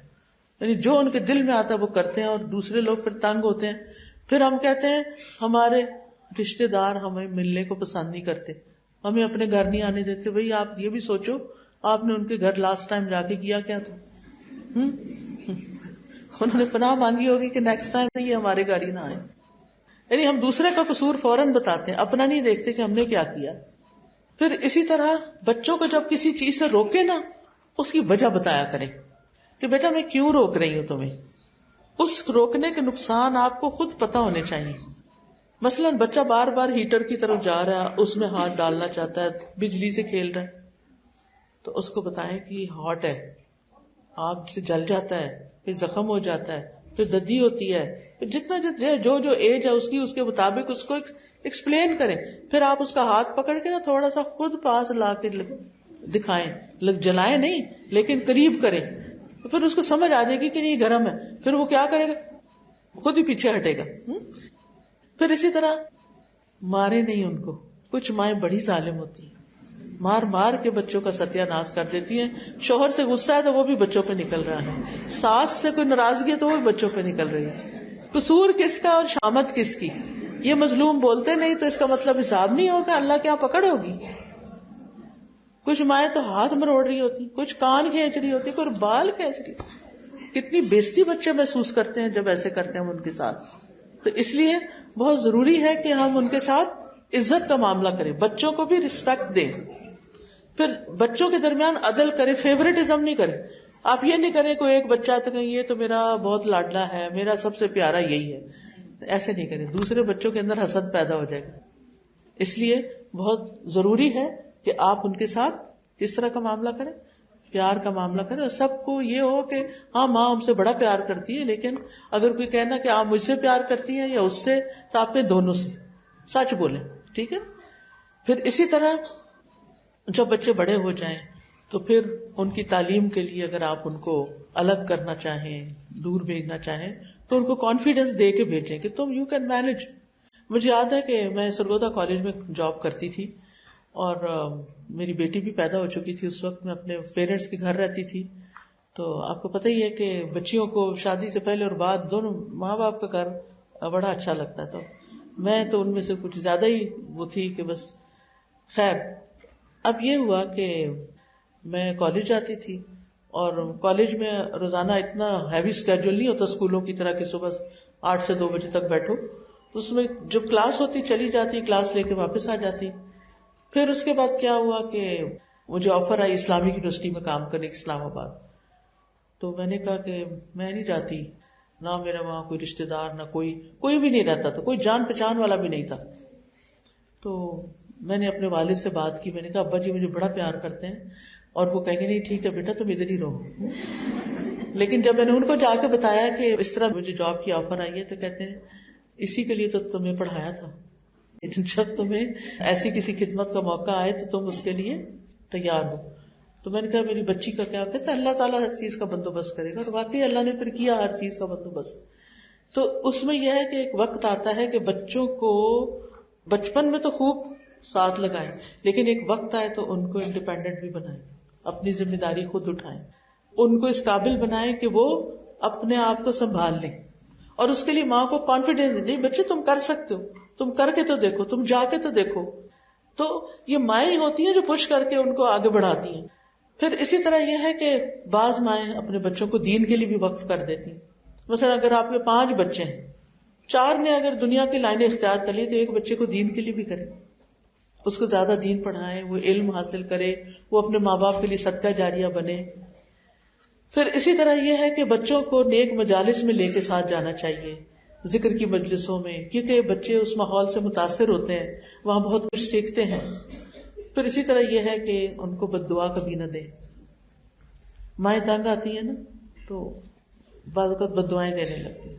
یعنی جو ان کے دل میں آتا ہے وہ کرتے ہیں، اور دوسرے لوگ پھر تنگ ہوتے ہیں. پھر ہم کہتے ہیں ہمارے رشتے دار ہمیں ملنے کو پسند نہیں کرتے، ہمیں اپنے گھر نہیں آنے دیتے. بھئی آپ یہ بھی سوچو آپ نے ان کے گھر لاسٹ ٹائم جا کے کیا کیا تھا؟ انہوں نے پناہ مانگی ہوگی کہ نیکسٹ ٹائم یہ ہمارے گھر ہی نہ آئے. یعنی ہم دوسرے کا قصور فوراً بتاتے ہیں، اپنا نہیں دیکھتے کہ ہم نے کیا کیا. پھر اسی طرح بچوں کو جب کسی چیز سے روکے نا، اس کی وجہ بتایا کریں کہ بیٹا میں کیوں روک رہی ہوں تمہیں. اس روکنے کے نقصان آپ کو خود پتہ ہونے چاہیے. مثلا بچہ بار بار ہیٹر کی طرف جا رہا ہے، اس میں ہاتھ ڈالنا چاہتا ہے، بجلی سے کھیل رہا ہے، تو اس کو بتائیں کہ یہ ہاٹ ہے، آگ سے جل جاتا ہے، پھر زخم ہو جاتا ہے، پھر دردی ہوتی ہے. پھر جتنا جو ایج ہے اس کے مطابق اس کو ایکسپلین کریں. پھر آپ اس کا ہاتھ پکڑ کے نا تھوڑا سا خود پاس لا کے دکھائیں، جلائیں نہیں لیکن قریب کریں. پھر اس کو سمجھ آ جائے گی کہ یہ گرم ہے، پھر وہ کیا کرے گا، خود ہی پیچھے ہٹے گا. پھر اسی طرح مارے نہیں ان کو. کچھ مائیں بڑی ظالم ہوتی ہیں، مار مار کے بچوں کا ستیہ ناش کر دیتی ہیں. شوہر سے غصہ ہے تو وہ بھی بچوں پہ نکل رہا ہے, ساس سے کوئی ناراضگی ہے تو وہ بھی بچوں پہ نکل رہی ہے. قصور کس کا اور شامت کس کی؟ یہ مظلوم بولتے نہیں تو اس کا مطلب حساب نہیں ہوگا, اللہ کے یہاں پکڑ ہوگی. کچھ مائیں تو ہاتھ مروڑ رہی ہوتی, کچھ کان کھینچ رہی ہوتی, کوئی بال کھینچ رہی. کتنی بےزتی بچے محسوس کرتے ہیں جب ایسے کرتے ہیں ہم ان کے ساتھ. تو اس لیے بہت ضروری ہے کہ ہم ان کے ساتھ عزت کا معاملہ کریں, بچوں کو بھی رسپیکٹ دیں. پھر بچوں کے درمیان عدل کریں, فیورٹزم نہیں کریں. آپ یہ نہیں کریں کوئی ایک بچہ تو کہیں یہ تو میرا بہت لاڈلا ہے, میرا سب سے پیارا یہی ہے, ایسے نہیں کریں, دوسرے بچوں کے اندر حسد پیدا ہو جائے گا. اس لیے بہت ضروری ہے کہ آپ ان کے ساتھ کس طرح کا معاملہ کریں, پیار کا معاملہ کریں. اور سب کو یہ ہو کہ ہاں ماں ہم سے بڑا پیار کرتی ہے, لیکن اگر کوئی کہنا کہ آپ مجھ سے پیار کرتی ہیں یا اس سے, تو آپ کے دونوں سے سچ بولیں, ٹھیک ہے. پھر اسی طرح جب بچے بڑے ہو جائیں تو پھر ان کی تعلیم کے لیے اگر آپ ان کو الگ کرنا چاہیں, دور بھیجنا چاہیں, تو ان کو کانفیڈینس دے کے بھیجیں کہ تم یو کین مینج. مجھے یاد ہے کہ میں سرگودا کالج میں جاب کرتی تھی اور میری بیٹی بھی پیدا ہو چکی تھی. اس وقت میں اپنے پیرنٹس کے گھر رہتی تھی. تو آپ کو پتہ ہی ہے کہ بچیوں کو شادی سے پہلے اور بعد دونوں ماں باپ کا گھر بڑا اچھا لگتا تھا. میں تو ان میں سے کچھ زیادہ ہی وہ تھی کہ بس. خیر, اب یہ ہوا کہ میں کالج جاتی تھی اور کالج میں روزانہ اتنا ہیوی اسکیڈول نہیں ہوتا اسکولوں کی طرح کہ صبح 8 سے 2 بجے تک بیٹھو. تو اس میں جب کلاس ہوتی چلی جاتی, کلاس لے کے واپس آ جاتی. پھر اس کے بعد کیا ہوا کہ مجھے آفر آئی اسلامک یونیورسٹی میں کام کرنے کی, اسلام آباد. تو میں نے کہا کہ میں نہیں جاتی, نہ میرا وہاں کوئی رشتہ دار, نہ کوئی بھی نہیں رہتا تھا, کوئی جان پہچان والا بھی نہیں تھا. تو میں نے اپنے والد سے بات کی, میں نے کہا ابا جی مجھے بڑا پیار کرتے ہیں, اور وہ کہیں گے نہیں ٹھیک ہے بیٹا تم ادھر ہی رہو. لیکن جب میں نے ان کو جا کے بتایا کہ اس طرح مجھے جاب کی آفر آئی ہے, تو کہتے ہیں اسی کے لیے تو تمہیں پڑھایا تھا, جب تمہیں ایسی کسی خدمت کا موقع آئے تو تم اس کے لیے تیار ہو. تو میں نے کہا میری بچی کا کیا؟ کہتا ہے اللہ تعالیٰ ہر چیز کا بندوبست کرے گا. اور واقعی اللہ نے پھر کیا ہر چیز کا بندوبست. تو اس میں یہ ہے کہ ایک وقت آتا ہے کہ بچوں کو بچپن میں تو خوب ساتھ لگائیں, لیکن ایک وقت آئے تو ان کو انڈیپینڈنٹ بھی بنائیں, اپنی ذمہ داری خود اٹھائیں, ان کو اس قابل بنائیں کہ وہ اپنے آپ کو سنبھال لیں. اور اس کے لیے ماں کو کانفیڈینس نہیں, بچے تم کر سکتے ہو, تم کر کے تو دیکھو, تم جا کے تو دیکھو. تو یہ مائیں ہوتی ہیں جو پش کر کے ان کو آگے بڑھاتی ہیں. پھر اسی طرح یہ ہے کہ بعض مائیں اپنے بچوں کو دین کے لیے بھی وقف کر دیتی ہیں. مثلا اگر آپ کے 5 بچے ہیں, 4 نے اگر دنیا کی لائنیں اختیار کر لی تو ایک بچے کو دین کے لیے بھی کریں, اس کو زیادہ دین پڑھائیں, وہ علم حاصل کرے, وہ اپنے ماں باپ کے لیے صدقہ جاریہ بنے. پھر اسی طرح یہ ہے کہ بچوں کو نیک مجالس میں لے کے ساتھ جانا چاہیے, ذکر کی مجلسوں میں, کیونکہ بچے اس ماحول سے متاثر ہوتے ہیں, وہاں بہت کچھ سیکھتے ہیں. پھر اسی طرح یہ ہے کہ ان کو بد دعا کبھی نہ دیں. مائیں تنگ آتی ہیں نا تو بعض اوقات بد دعائیں دینے لگتی ہیں.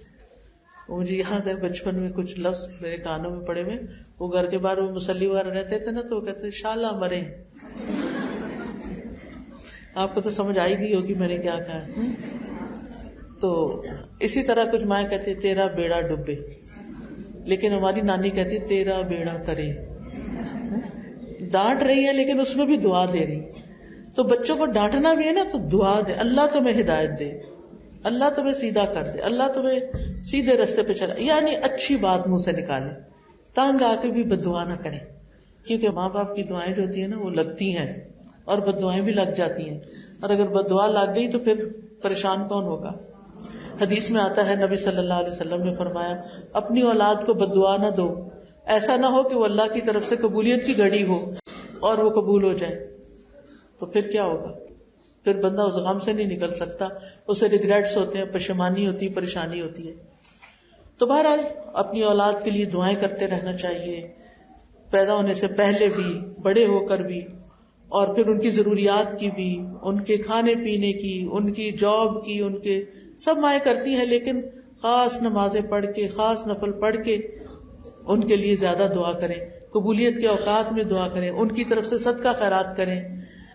مجھے یاد ہے بچپن میں کچھ لفظ میرے کانوں میں پڑے ہوئے, وہ گھر کے باہر وہ مصلی وغیرہ رہتے تھے نا, تو وہ کہتے شالا مرے. آپ کو تو سمجھ آئی گئی ہوگی میں نے کیا کہا. تو اسی طرح کچھ مائیں کہتی تیرا بیڑا ڈبے, لیکن ہماری نانی کہتی تیرا بیڑا ترے. ڈانٹ رہی ہے لیکن اس میں بھی دعا دے رہی. تو بچوں کو ڈانٹنا بھی ہے نا تو دعا دے, اللہ تمہیں ہدایت دے, اللہ تمہیں سیدھا کر دے, اللہ تمہیں سیدھے رستے پہ چلا, یعنی اچھی بات منہ سے نکالے. تنگ آ کے بھی بد دعا نہ کریں, کیونکہ ماں باپ کی دعائیں جو ہوتی ہیں نا وہ لگتی ہیں, اور بد دعائیں بھی لگ جاتی ہیں. اور اگر بد دعا لگ گئی تو پھر پریشان کون ہوگا. حدیث میں آتا ہے نبی صلی اللہ علیہ وسلم نے فرمایا اپنی اولاد کو بد دعا نہ دو, ایسا نہ ہو کہ وہ اللہ کی طرف سے قبولیت کی گھڑی ہو اور وہ قبول ہو جائے. تو پھر کیا ہوگا, پھر بندہ اس غم سے نہیں نکل سکتا, اسے ریگریٹس ہوتے ہیں, پشیمانی ہوتی ہے, پریشانی ہوتی ہے. تو بہرحال اپنی اولاد کے لیے دعائیں کرتے رہنا چاہیے, پیدا ہونے سے پہلے بھی, بڑے ہو کر بھی, اور پھر ان کی ضروریات کی بھی, ان کے کھانے پینے کی, ان کی جاب کی, ان کے سب مائیں کرتی ہیں. لیکن خاص نمازیں پڑھ کے, خاص نفل پڑھ کے ان کے لیے زیادہ دعا کریں, قبولیت کے اوقات میں دعا کریں, ان کی طرف سے صدقہ خیرات کریں,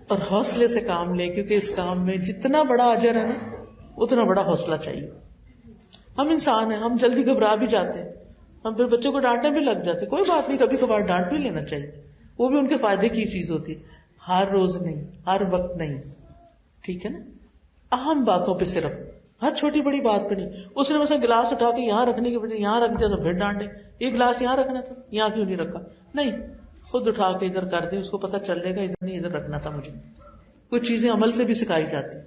اور حوصلے سے کام لیں, کیونکہ اس کام میں جتنا بڑا اجر ہے نا اتنا بڑا حوصلہ چاہیے. ہم انسان ہیں, ہم جلدی گھبرا بھی جاتے ہیں, ہم پھر بچوں کو ڈانٹنے بھی لگ جاتے. کوئی بات نہیں, کبھی کبھار ڈانٹ بھی لینا چاہیے, وہ بھی ان کے فائدے کی چیز ہوتی ہے. ہر روز نہیں، ہر وقت نہیں، ٹھیک ہے نا. اہم باتوں پہ صرف، ہر چھوٹی بڑی بات پہ نہیں. اس نے مثلا گلاس اٹھا کے یہاں رکھنے کے بجائے یہاں رکھ دیا تو پھر ڈانٹے، یہ گلاس یہاں رکھنا تھا، یہاں کیوں نہیں رکھا. نہیں، خود اٹھا کے ادھر کر دیں، اس کو پتہ چل جائے گا ادھر نہیں ادھر رکھنا تھا مجھے. کچھ چیزیں عمل سے بھی سکھائی جاتی.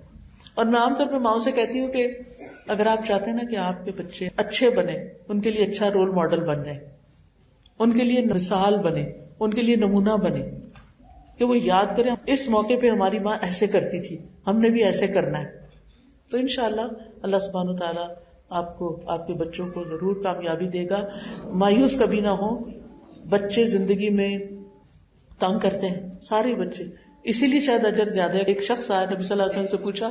اور میں عام طور پہ ماؤں سے کہتی ہوں کہ اگر آپ چاہتے ہیں نا کہ آپ کے بچے اچھے بنے، ان کے لیے اچھا رول ماڈل بن جائے، ان کے لیے مثال بنے، ان کے لیے نمونہ بنے، کہ وہ یاد کریں اس موقع پہ ہماری ماں ایسے کرتی تھی، ہم نے بھی ایسے کرنا ہے. تو انشاءاللہ اللہ سبحانہ و تعالیٰ آپ کو، آپ کے بچوں کو ضرور کامیابی دے گا. مایوس کبھی نہ ہو. بچے زندگی میں تنگ کرتے ہیں، سارے بچے، اسی لیے شاید اجر زیادہ ہے. ایک شخص آیا نبی صلی اللہ علیہ وسلم سے پوچھا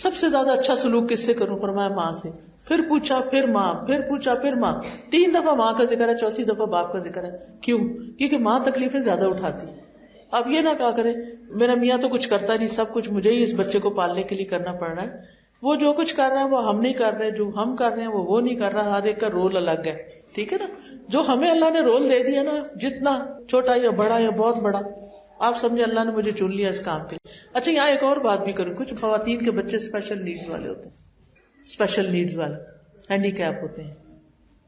سب سے زیادہ اچھا سلوک کس سے کروں؟ فرمایا ماں سے. پھر پوچھا پھر ماں، پھر پوچھا پھر ماں. 3 دفعہ ماں کا ذکر ہے، چوتھی دفعہ باپ کا ذکر ہے. کیوں؟ کیونکہ ماں تکلیفیں زیادہ اٹھاتی. اب یہ نہ کہا کرے میرا میاں تو کچھ کرتا نہیں، سب کچھ مجھے ہی اس بچے کو پالنے کے لیے کرنا پڑ رہا ہے. وہ جو کچھ کر رہا ہے وہ ہم نہیں کر رہے، جو ہم کر رہے ہیں وہ نہیں کر رہا. ہر ایک کا رول الگ ہے، ٹھیک ہے نا. جو ہمیں اللہ نے رول دے دیا نا، جتنا چھوٹا یا بڑا یا بہت بڑا، آپ سمجھے اللہ نے مجھے چن لیا اس کام کے لیے. اچھا یہاں ایک اور بات بھی کروں. کچھ خواتین کے بچے اسپیشل نیڈز والے ہوتے ہیں، اسپیشل نیڈز والے، ہینڈی کیپ ہوتے ہیں.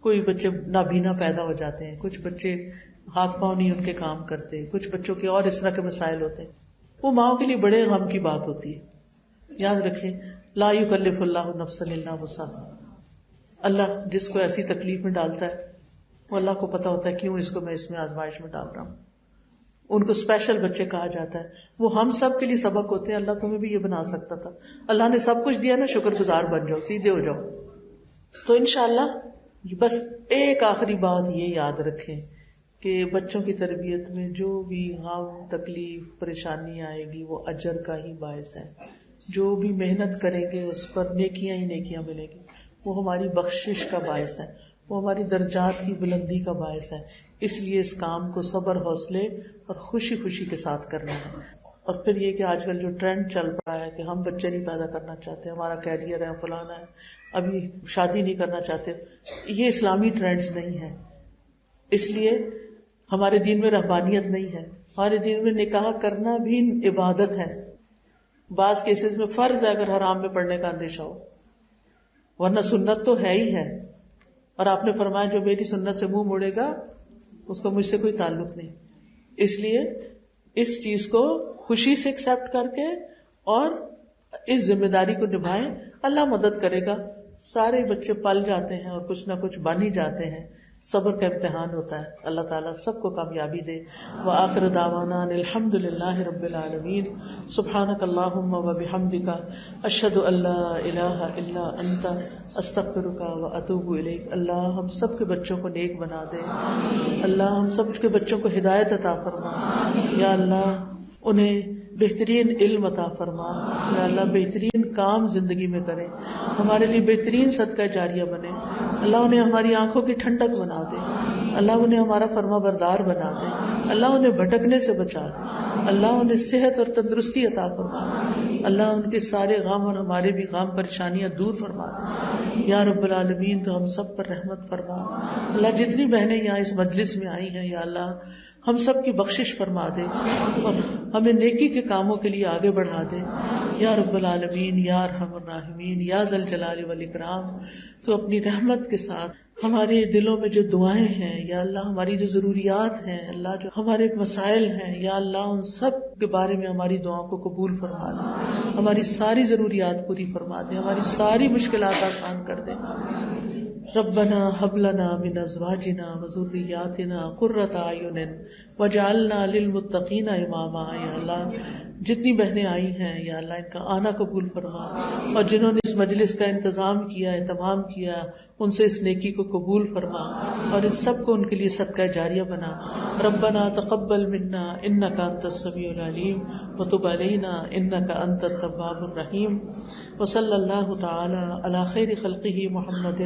کوئی بچے نابینا پیدا ہو جاتے ہیں، کچھ بچے ہاتھ پاؤں نہیں ان کے کام کرتے، کچھ بچوں کے اور اس طرح کے مسائل ہوتے ہیں. وہ ماؤں کے لیے بڑے غم کی بات ہوتی ہے. یاد رکھیں لا یکلف اللہ نفسا الا وسعها. اللہ جس کو ایسی تکلیف میں ڈالتا ہے وہ اللہ کو پتا ہوتا ہے کیوں اس کو میں اس میں آزمائش میں ڈال رہا ہوں. ان کو اسپیشل بچے کہا جاتا ہے. وہ ہم سب کے لیے سبق ہوتے ہیں. اللہ تمہیں بھی یہ بنا سکتا تھا. اللہ نے سب کچھ دیا نا، شکر گزار بن جاؤ، سیدھے ہو جاؤ. تو انشاءاللہ بس ایک آخری بات یہ یاد رکھیں کہ بچوں کی تربیت میں جو بھی غم، تکلیف، پریشانی آئے گی وہ اجر کا ہی باعث ہے. جو بھی محنت کریں گے اس پر نیکیاں ہی نیکیاں ملیں گی. وہ ہماری بخشش کا باعث ہے، وہ ہماری درجات کی بلندی کا باعث ہے. اس لیے اس کام کو صبر، حوصلے اور خوشی خوشی کے ساتھ کرنا ہے. اور پھر یہ کہ آج کل جو ٹرینڈ چل رہا ہے کہ ہم بچے نہیں پیدا کرنا چاہتے، ہمارا کیریئر ہے، فلانا ہے، ابھی شادی نہیں کرنا چاہتے، یہ اسلامی ٹرینڈز نہیں ہے. اس لیے ہمارے دین میں رہبانیت نہیں ہے. ہمارے دین میں نکاح کرنا بھی عبادت ہے. بعض کیسز میں فرض ہے اگر حرام میں پڑنے کا اندیشہ ہو، ورنہ سنت تو ہے ہی ہے. اور آپ نے فرمایا جو میری سنت سے منہ موڑے گا اس کو مجھ سے کوئی تعلق نہیں. اس لیے اس چیز کو خوشی سے ایکسپٹ کر کے اور اس ذمہ داری کو نبھائیں. اللہ مدد کرے گا. سارے بچے پل جاتے ہیں اور کچھ نہ کچھ بن ہی جاتے ہیں. صبر کا امتحان ہوتا ہے. اللہ تعالیٰ سب کو کامیابی دے. وآخر دعوانا الحمد للہ رب العالمین. سبحانک اللہم وبحمدک اشہد ان لا الہ الا انت استغفرک واتوب الیک. اللہ ہم سب کے بچوں کو نیک بنا دے. اللہ ہم سب کے بچوں کو ہدایت عطا فرما. یا اللہ انہیں بہترین علم عطا فرما. یا اللہ بہترین کام زندگی میں کریں، ہمارے لیے بہترین صدقہ جاریہ بنے. اللہ انہیں ہماری آنکھوں کی ٹھنڈک بنا دے. اللہ انہیں ہمارا فرما بردار بنا دے. اللہ انہیں بھٹکنے سے بچا دے. اللہ انہیں صحت اور تندرستی عطا فرما. اللہ ان کے سارے غم اور ہمارے بھی غم پریشانیاں دور فرما دے. یا رب العالمین تو ہم سب پر رحمت فرما. اللہ جتنی بہنیں یہاں اس مجلس میں آئی ہیں یا اللہ ہم سب کی بخشش فرما دے اور ہمیں نیکی کے کاموں کے لیے آگے بڑھا دے. یا رب العالمین یا ارحم الراحمین یا ذل جلال والاکرام. تو اپنی رحمت کے ساتھ ہمارے دلوں میں جو دعائیں ہیں یا اللہ، ہماری جو ضروریات ہیں اللہ، جو ہمارے مسائل ہیں یا اللہ، ان سب کے بارے میں ہماری دعاؤں کو قبول فرما دے. ہماری ساری ضروریات پوری فرما دے. ہماری ساری مشکلات آسان کر دے. ربنا هب لنا من ازواجنا وذرياتنا قرة اعين واجعلنا للمتقين اماما. یا اللہ جتنی بہنیں آئی ہیں یا اللہ ان کا آنا قبول فرما، اور جنہوں نے اس مجلس کا انتظام کیا، اہتمام کیا، ان سے اس نیکی کو قبول فرما اور اس سب کو ان کے لیے صدقہ جاریہ بنا. ربنا تقبل منا انك انت السميع العليم وتب علينا انك انت التواب الرحيم. وصلی اللہ تعالی علی خیر خلقہ محمد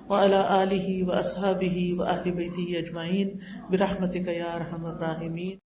وعلی آلہ واصحابہ واہل بیتہ اجمعین برحمتک یا ارحم الراحمین.